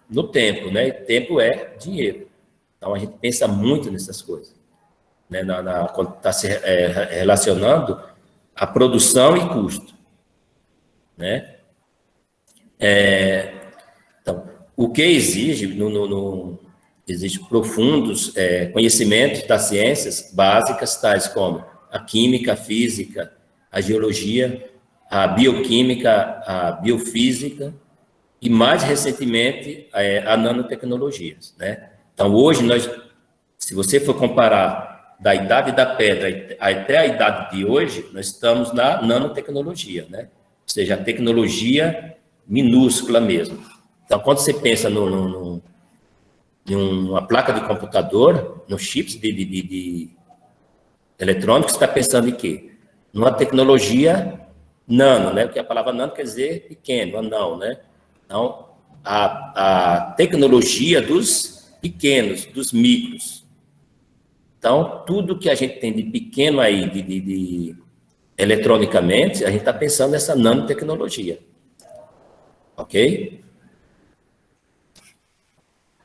no tempo, né? Tempo é dinheiro. Então a gente pensa muito nessas coisas, né? Quando está se relacionando a produção e custo, né? Então, o que exige exige profundos conhecimentos das ciências básicas, tais como a química, a física, a geologia, a bioquímica, a biofísica e, mais recentemente, a nanotecnologias, né? Então, hoje, se você for comparar da idade da pedra até a idade de hoje, nós estamos na nanotecnologia, né? Ou seja, a tecnologia minúscula mesmo. Então, quando você pensa em uma placa de computador, nos chips de eletrônicos, você está pensando em quê? Numa tecnologia nano, né? Porque a palavra nano quer dizer pequeno, não, né? Então, a tecnologia dos pequenos, dos micros. Então, tudo que a gente tem de pequeno aí, eletronicamente, a gente está pensando nessa nanotecnologia. Ok?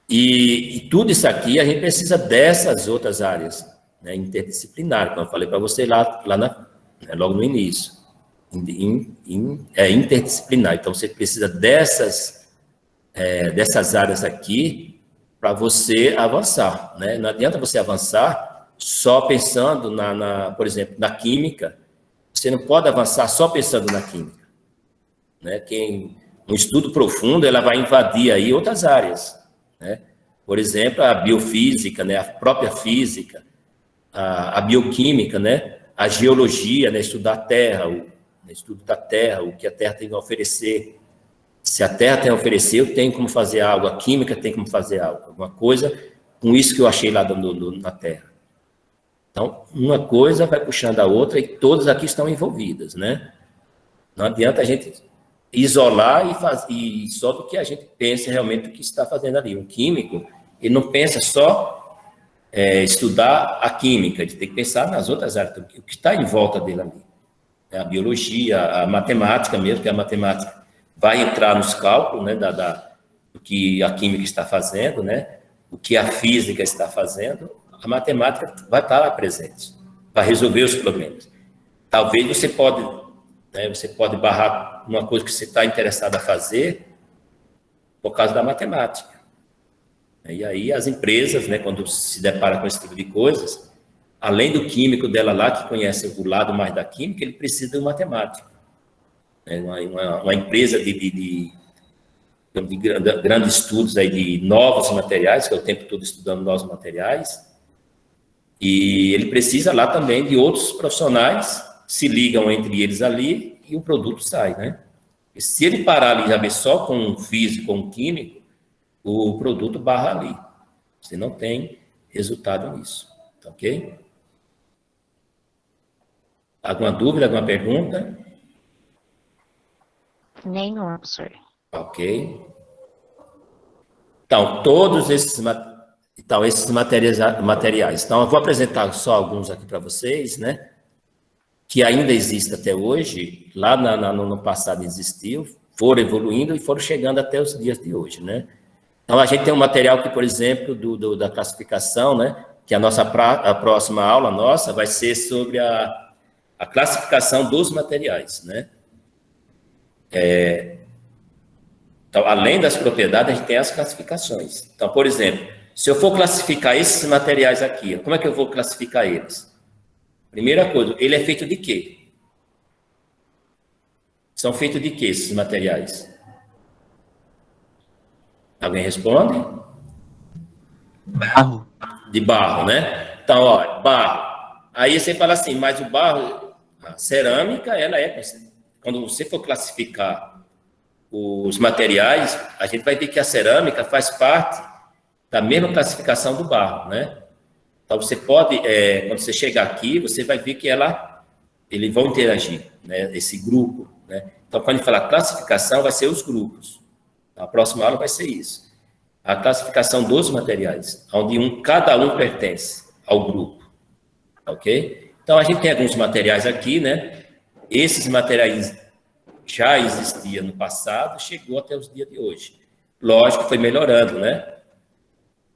E tudo isso aqui, a gente precisa dessas outras áreas, né, interdisciplinar, como eu falei para você logo no início. É interdisciplinar. Então, você precisa dessas áreas aqui para você avançar, né? Não adianta você avançar só pensando por exemplo, na química. Você não pode avançar só pensando na química, né? Um estudo profundo, ela vai invadir aí outras áreas, né? Por exemplo, a biofísica, né? A própria física, a bioquímica, né? A geologia, né? Estudar a Terra, estudo da Terra, o que a Terra tem a oferecer. Se a Terra tem a oferecer, eu tenho como fazer algo, a química tem como fazer algo, alguma coisa com isso que eu achei lá na Terra. Então, uma coisa vai puxando a outra e todas aqui estão envolvidas, né? Não adianta a gente isolar e só do que a gente pensa realmente o que está fazendo ali. Um químico, ele não pensa só estudar a química, ele tem que pensar nas outras áreas, o que está em volta dele ali. A biologia, a matemática mesmo, que a matemática vai entrar nos cálculos, né, do que a química está fazendo, né, o que a física está fazendo, a matemática vai estar lá presente para resolver os problemas. Talvez você pode barrar uma coisa que você está interessado a fazer por causa da matemática. E aí as empresas, né, quando se deparam com esse tipo de coisas, além do químico dela lá, que conhece o lado mais da química, ele precisa de um matemático. Uma empresa de grandes estudos aí de novos materiais, que é o tempo todo estudando novos materiais, e ele precisa lá também de outros profissionais, se ligam entre eles ali e o produto sai, né? E se ele parar ali já ver só com um físico ou um químico, o produto barra ali. Você não tem resultado nisso, tá ok? Alguma dúvida, alguma pergunta? Nenhum, professor. Ok. Então, esses materiais. Então, eu vou apresentar só alguns aqui para vocês, né? Que ainda existem até hoje, lá no passado existiu, foram evoluindo e foram chegando até os dias de hoje, né? Então, a gente tem um material que, por exemplo, da classificação, né? Que a próxima aula nossa vai ser sobre a classificação dos materiais, né? Então, além das propriedades, a gente tem as classificações. Então, por exemplo, se eu for classificar esses materiais aqui, como é que eu vou classificar eles? Primeira coisa, ele é feito de quê? São feitos de quê esses materiais? Alguém responde? Barro. De barro, né? Então, ó, barro. Aí você fala assim, mas o barro, a cerâmica, ela é... Quando você for classificar os materiais, a gente vai ver que a cerâmica faz parte da mesma classificação do barro, né? Então, você pode, quando você chegar aqui, você vai ver que eles vão interagir, né? Esse grupo, né? Então, quando a gente fala classificação, vai ser os grupos. A próxima aula vai ser isso. A classificação dos materiais, onde cada um pertence ao grupo, ok? Então, a gente tem alguns materiais aqui, né? Esses materiais já existiam no passado, chegou até os dias de hoje. Lógico que foi melhorando, né?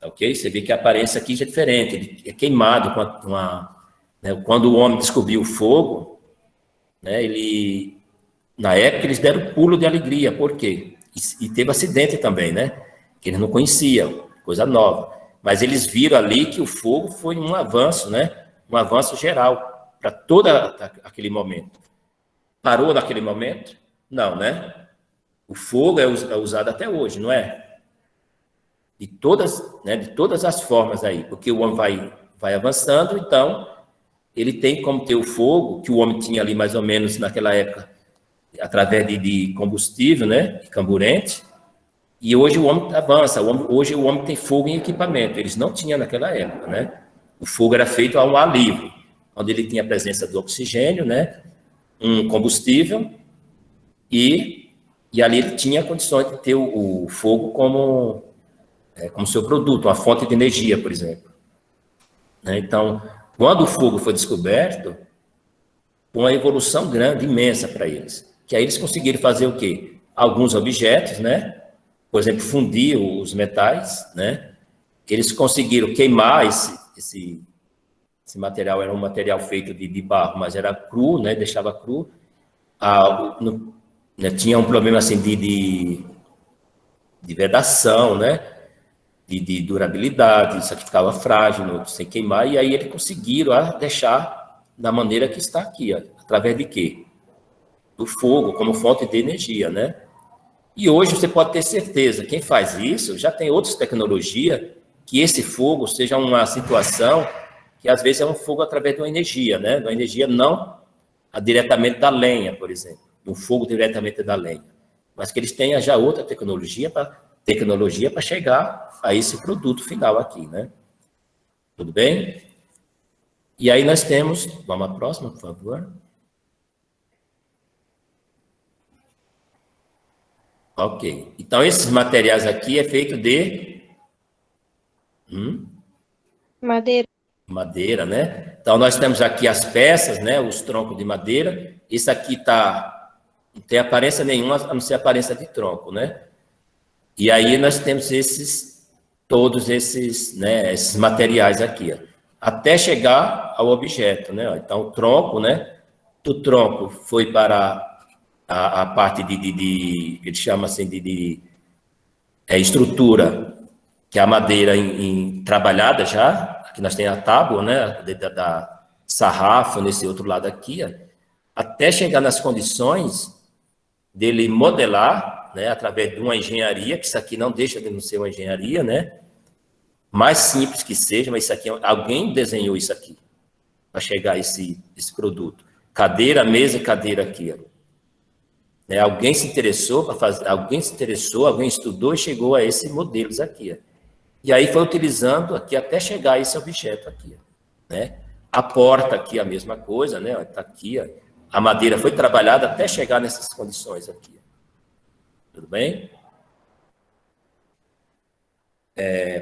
Ok? Você vê que a aparência aqui já é diferente, ele é queimado né? Quando o homem descobriu o fogo, né? Na época eles deram pulo de alegria, por quê? E teve acidente também, né? Que eles não conheciam, coisa nova. Mas eles viram ali que o fogo foi um avanço, né? Um avanço geral para todo aquele momento. Parou naquele momento? Não, né? O fogo é usado até hoje, não é? De todas as formas aí, porque o homem vai avançando, então ele tem como ter o fogo, que o homem tinha ali mais ou menos naquela época, através de combustível, né? De carburante, e hoje o homem avança, hoje o homem tem fogo em equipamento, eles não tinham naquela época, né? O fogo era feito ao ar livre, onde ele tinha a presença do oxigênio, né? Um combustível, e ali ele tinha condições de ter o fogo como seu produto, uma fonte de energia, por exemplo. Né? Então, quando o fogo foi descoberto, uma evolução grande, imensa para eles, que aí eles conseguiram fazer o quê? Alguns objetos, né? Por exemplo, fundir os metais, né? Eles conseguiram queimar esse material, era um material feito de barro, mas era cru, né? Deixava cru. Né? Tinha um problema assim de vedação, né? De durabilidade, isso aqui ficava frágil, sem queimar, e aí eles conseguiram deixar da maneira que está aqui, ó, através de quê? Do fogo, como fonte de energia, né? E hoje você pode ter certeza, quem faz isso já tem outras tecnologias, que esse fogo seja uma situação que às vezes é um fogo através de uma energia, né? Uma energia não diretamente da lenha, por exemplo, um fogo diretamente da lenha, mas que eles tenham já outra tecnologia para chegar a esse produto final aqui, né? Tudo bem? E aí nós temos, vamos à próxima, por favor. Ok. Então, esses materiais aqui é feito de Madeira. madeira, né? Então, nós temos aqui as peças, né? Os troncos de madeira. Isso aqui não tem aparência nenhuma, a não ser aparência de tronco, né? E aí nós temos todos esses, né? Esses materiais aqui, ó, até chegar ao objeto, né? Então, o tronco, né? Do tronco foi para a parte que ele chama assim de estrutura, que é a madeira trabalhada já, aqui nós temos a tábua, né, da sarrafo, nesse outro lado aqui, ó, até chegar nas condições dele modelar, né, através de uma engenharia, que isso aqui não deixa de não ser uma engenharia, né, mais simples que seja, mas isso aqui, alguém desenhou isso aqui, para chegar a esse produto. Cadeira, mesa e cadeira aqui, ó. Né, alguém se interessou para fazer, alguém estudou e chegou a esses modelos aqui, ó. E aí foi utilizando aqui até chegar a esse objeto aqui, ó, né? A porta aqui a mesma coisa, né? Está aqui, ó. A madeira foi trabalhada até chegar nessas condições aqui. Ó. Tudo bem?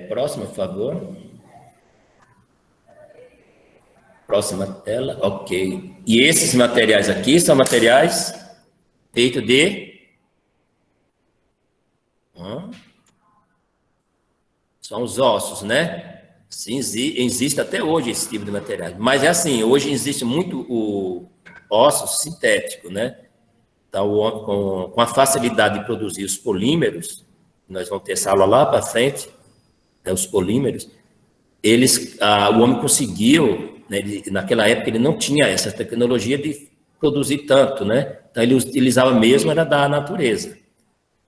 Próxima, por favor. Próxima tela, ok. E esses materiais aqui são materiais feitos de são os ossos, né? Sim, existe até hoje esse tipo de material. Mas é assim, hoje existe muito o osso sintético, né? Então, com a facilidade de produzir os polímeros, nós vamos ter essa aula lá para frente, né, os polímeros, o homem conseguiu, né, naquela época ele não tinha essa tecnologia de produzir tanto, né? Então, ele utilizava mesmo, era da natureza.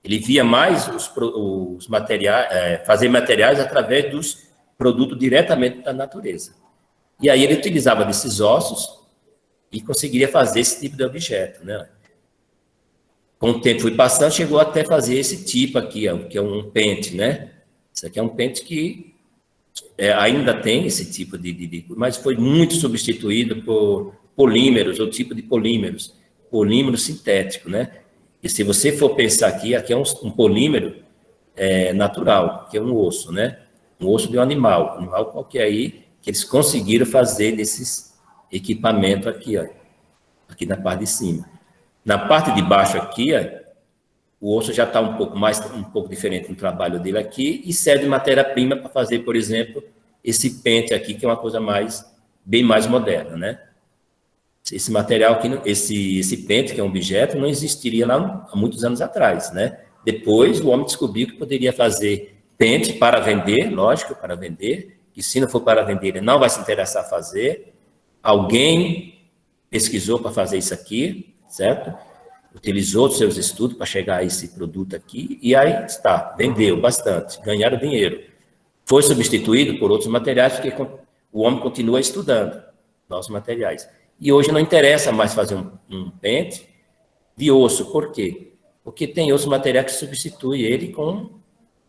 Ele via mais os materiais, fazer materiais através dos produtos diretamente da natureza. E aí ele utilizava desses ossos e conseguiria fazer esse tipo de objeto, né? Com o tempo foi passando, chegou até fazer esse tipo aqui, ó, que é um pente, né? Isso aqui é um pente que ainda tem esse tipo mas foi muito substituído por polímeros, ou tipo de polímero sintético, né? E se você for pensar aqui é um polímero natural, que é um osso, né? Um osso de um animal qualquer aí, que eles conseguiram fazer desses equipamentos aqui, ó, aqui na parte de cima. Na parte de baixo aqui, ó, o osso já está um pouco diferente no trabalho dele aqui, e serve de matéria-prima para fazer, por exemplo, esse pente aqui, que é uma coisa bem mais moderna, né? Esse material aqui, esse pente, que é um objeto, não existiria lá há muitos anos atrás, né? Depois, o homem descobriu que poderia fazer pente para vender, lógico, para vender, que se não for para vender, ele não vai se interessar a fazer. Alguém pesquisou para fazer isso aqui, certo? Utilizou os seus estudos para chegar a esse produto aqui, e aí está, vendeu bastante, ganharam dinheiro. Foi substituído por outros materiais, porque o homem continua estudando novos materiais. E hoje não interessa mais fazer um pente de osso. Por quê? Porque tem outros materiais que substituem ele com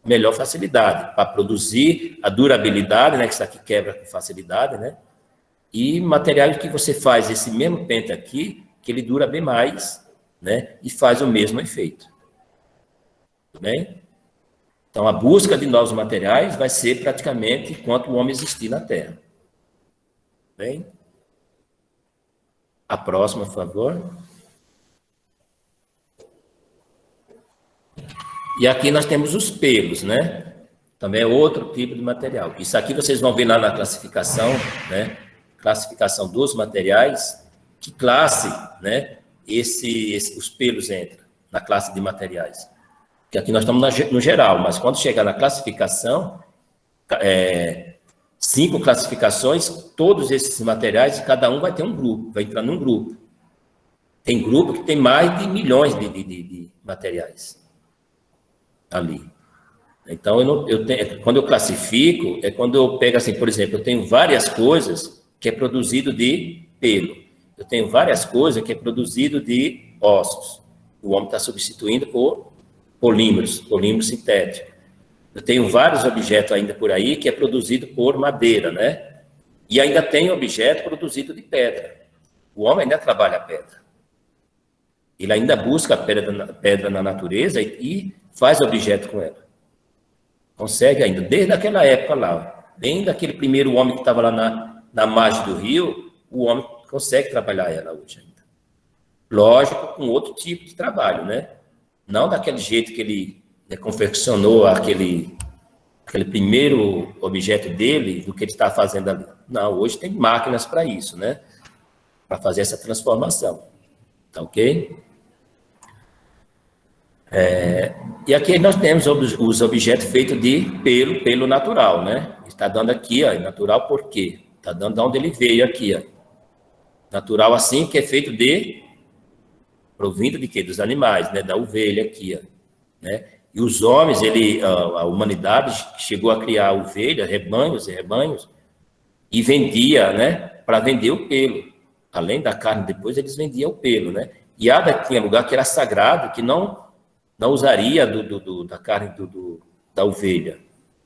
melhor facilidade, para produzir a durabilidade, né, que isso aqui quebra com facilidade, né? E materiais que você faz esse mesmo pente aqui, que ele dura bem mais, né, e faz o mesmo efeito. Tudo bem? Então, a busca de novos materiais vai ser praticamente enquanto o homem existir na Terra. Tudo bem? A próxima, por favor. E aqui nós temos os pelos, né? Também é outro tipo de material. Isso aqui vocês vão ver lá na classificação, né? Classificação dos materiais. Que classe, né? Os pelos entram na classe de materiais. Que aqui nós estamos no geral, mas quando chegar na classificação, 5 classificações, todos esses materiais, cada um vai ter um grupo, vai entrar num grupo. Tem grupo que tem mais de milhões de materiais ali. Então, quando eu classifico, é quando eu pego assim, por exemplo, eu tenho várias coisas que é produzido de pelo. Eu tenho várias coisas que é produzido de ossos. O homem está substituindo por polímeros sintéticos. Eu tenho vários objetos ainda por aí que é produzido por madeira, né? E ainda tem objeto produzido de pedra. O homem ainda trabalha a pedra. Ele ainda busca a pedra na natureza e faz objeto com ela. Consegue ainda, desde aquela época lá, bem daquele primeiro homem que estava lá na margem do rio, o homem consegue trabalhar ela hoje ainda. Lógico, com outro tipo de trabalho, né? Não daquele jeito que ele confeccionou aquele primeiro objeto dele, do que ele está fazendo ali. Não, hoje tem máquinas para isso, né? Para fazer essa transformação. Tá ok? E aqui nós temos os objetos feitos de pelo natural, né? Está dando aqui, ó, natural por quê? Está dando de onde ele veio aqui, ó. Natural assim, que é feito provindo de quê? Dos animais, né? Da ovelha aqui, ó, né? E os homens, a humanidade chegou a criar ovelhas, rebanhos e rebanhos, e vendia, né? Para vender o pelo. Além da carne, depois eles vendiam o pelo, né? E tinha lugar que era sagrado, que não usaria da carne da ovelha,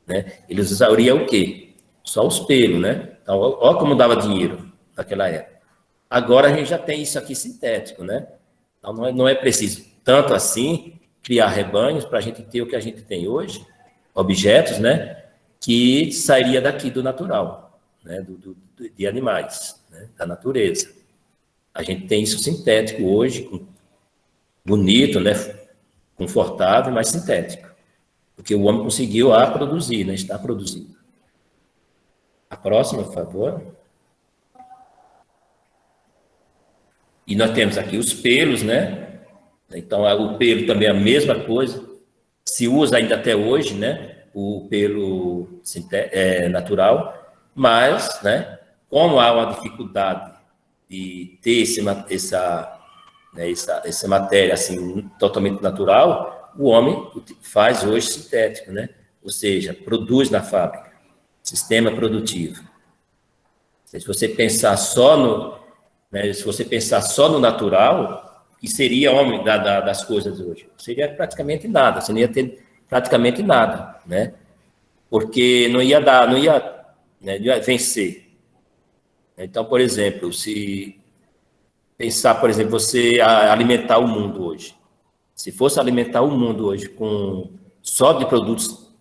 né? Eles usariam o quê? Só os pelos, né? Então, olha como dava dinheiro naquela época. Agora a gente já tem isso aqui sintético, né? Então, não é preciso tanto assim criar rebanhos para a gente ter o que a gente tem hoje, objetos, né? Que sairia daqui do natural, né? De animais, né? Da natureza. A gente tem isso sintético hoje, bonito, né? Confortável, mas sintético. Porque o homem conseguiu produzir, né? Está produzindo. A próxima, por favor. E nós temos aqui os pelos, né? Então, o pelo também é a mesma coisa. Se usa ainda até hoje, né? O pelo natural, mas, né? Como há uma dificuldade de ter essa matéria assim totalmente natural, o homem faz hoje sintético, né? Ou seja, produz na fábrica, sistema produtivo. Se você pensar só no, né, se você pensar só no natural, que seria homem das coisas hoje, seria praticamente nada, você não ia ter praticamente nada, né? Porque não ia dar, né, não ia vencer. Então, por exemplo, se pensar, por exemplo, você alimentar o mundo hoje, se fosse alimentar o mundo hoje com só de produtos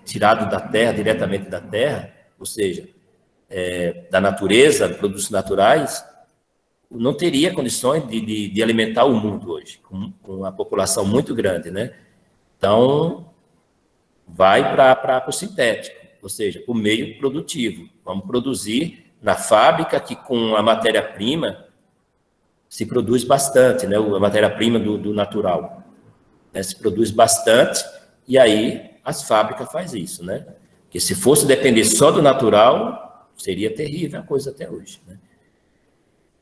tirados da terra, diretamente da terra, ou seja, da natureza, produtos naturais, não teria condições de alimentar o mundo hoje, com uma população muito grande, né? Então, vai para o sintético, ou seja, para o meio produtivo. Vamos produzir na fábrica que com a matéria-prima se produz bastante, né? A matéria-prima do natural, né? Se produz bastante e aí as fábricas fazem isso, né? Porque se fosse depender só do natural, seria terrível a coisa até hoje, né?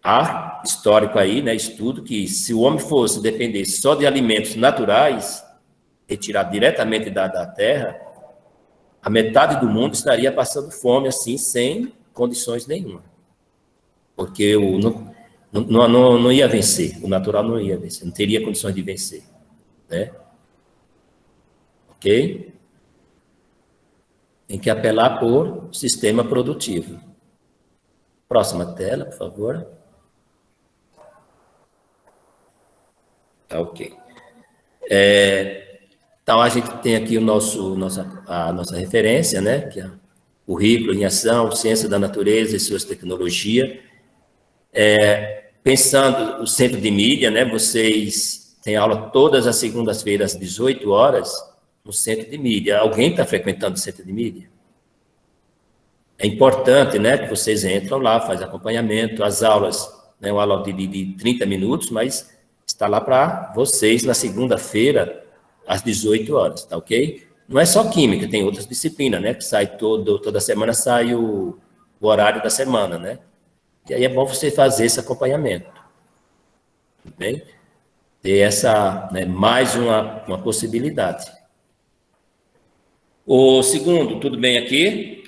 Há histórico aí, né, estudo que se o homem fosse depender só de alimentos naturais, retirados diretamente da terra, a metade do mundo estaria passando fome, assim, sem condições nenhuma. Porque não ia vencer, o natural não ia vencer, não teria condições de vencer, né? Ok? Tem que apelar por sistema produtivo. Próxima tela, por favor. Tá, ok. Então, a gente tem aqui a nossa referência, né? Que é Currículo em Ação, Ciência da Natureza e Suas Tecnologias. Pensando o centro de mídia, né? Vocês têm aula todas as segundas-feiras, às 18 horas, no centro de mídia. Alguém está frequentando o centro de mídia? É importante, né? Que vocês entram lá, fazem acompanhamento, as aulas, né? Uma aula de 30 minutos, mas está lá para vocês na segunda-feira, às 18 horas, tá ok? Não é só química, tem outras disciplinas, né? Que sai toda semana sai o horário da semana, né? E aí é bom você fazer esse acompanhamento, tudo bem? Ter essa, né, mais uma possibilidade. O segundo, tudo bem aqui?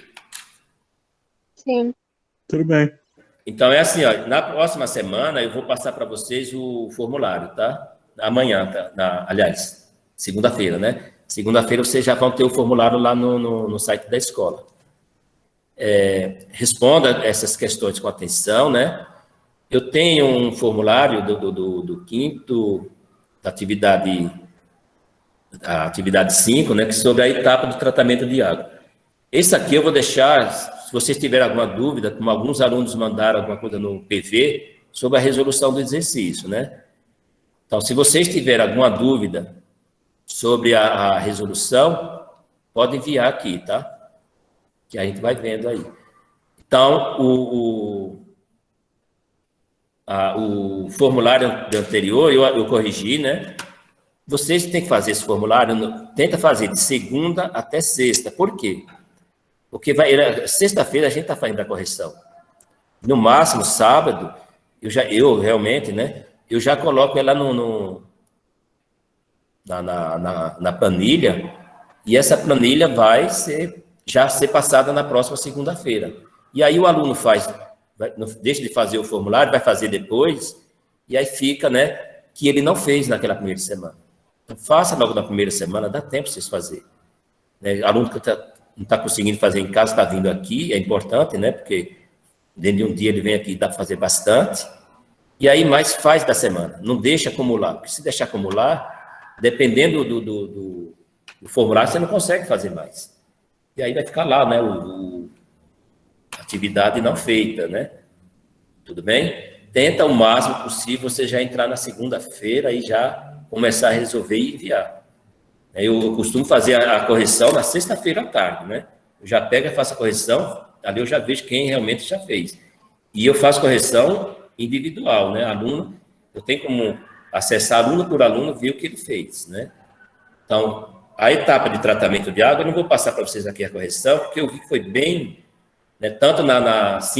Sim. Tudo bem. Então é assim, ó, na próxima semana eu vou passar para vocês o formulário, tá? Amanhã, tá? Aliás, segunda-feira, né? Segunda-feira vocês já vão ter o formulário lá no site da escola. Responda essas questões com atenção, né? Eu tenho um formulário do quinto, da atividade 5, né? Que é sobre a etapa do tratamento de água. Esse aqui eu vou deixar, se vocês tiverem alguma dúvida, como alguns alunos mandaram alguma coisa no PV, sobre a resolução do exercício, né? Então, se vocês tiverem alguma dúvida sobre a resolução, pode enviar aqui, tá? Que a gente vai vendo aí. Então, o formulário anterior, eu corrigi, né? Vocês têm que fazer esse formulário, tenta fazer de segunda até sexta. Por quê? Porque sexta-feira a gente está fazendo a correção. No máximo, sábado, eu realmente, né? Eu já coloco ela na planilha, e essa planilha vai já ser passada na próxima segunda-feira. E aí o aluno deixa de fazer o formulário, vai fazer depois, e aí fica, né, que ele não fez naquela primeira semana. Então, faça logo na primeira semana, dá tempo de vocês fazerem. Né? Aluno que não está conseguindo fazer em casa, está vindo aqui, é importante, né, porque dentro de um dia ele vem aqui e dá para fazer bastante, e aí mais faz da semana, não deixa acumular, porque se deixar acumular, dependendo do formulário, você não consegue fazer mais. E aí vai ficar lá, né, atividade não feita, né? Tudo bem? Tenta o máximo possível você já entrar na segunda-feira e já começar a resolver e enviar. Eu costumo fazer a correção na sexta-feira à tarde, né? Eu já pego e faço a correção, ali eu já vejo quem realmente já fez. E eu faço correção individual, né? Aluno, eu tenho como acessar aluno por aluno, ver o que ele fez, né? Então, a etapa de tratamento de água, eu não vou passar para vocês aqui a correção, porque eu vi que foi bem, né, tanto nas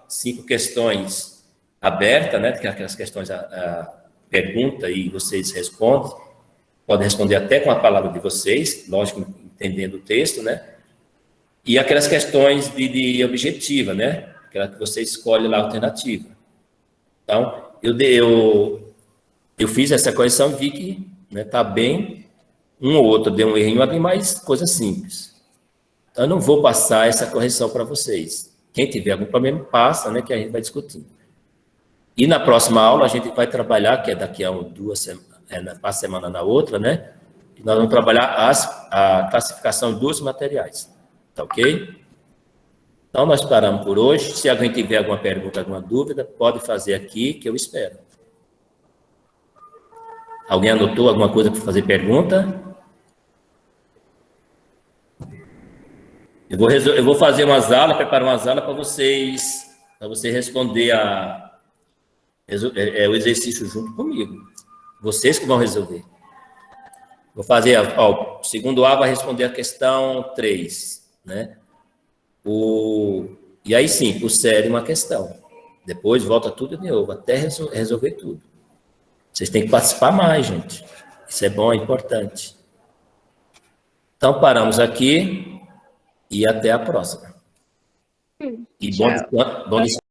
cinco questões abertas, né, que é aquelas questões a pergunta e vocês respondem, Pode responder até com a palavra de vocês, lógico, entendendo o texto, né? E aquelas questões de objetiva, né? Aquela que você escolhe lá a alternativa. Então, eu fiz essa correção e vi que, né, tá bem, um ou outro deu um errinho ali, mas coisa simples. Então, eu não vou passar essa correção para vocês. Quem tiver algum problema, passa, né, que a gente vai discutindo. E na próxima aula, a gente vai trabalhar, que é daqui a 2 semanas, uma semana na outra, né? Nós vamos trabalhar a classificação dos materiais. Tá ok? Então, nós paramos por hoje. Se alguém tiver alguma pergunta, alguma dúvida, pode fazer aqui, que eu espero. Alguém anotou alguma coisa para fazer pergunta? Eu vou fazer umas aulas, preparar umas aulas para vocês responder o exercício junto comigo. Vocês que vão resolver. Vou fazer, ó, o segundo A vai responder a questão 3, né? E aí sim, por série uma questão. Depois volta tudo de novo, até resolver tudo. Vocês têm que participar mais, gente. Isso é bom, é importante. Então, paramos aqui e até a próxima. E bom descanso.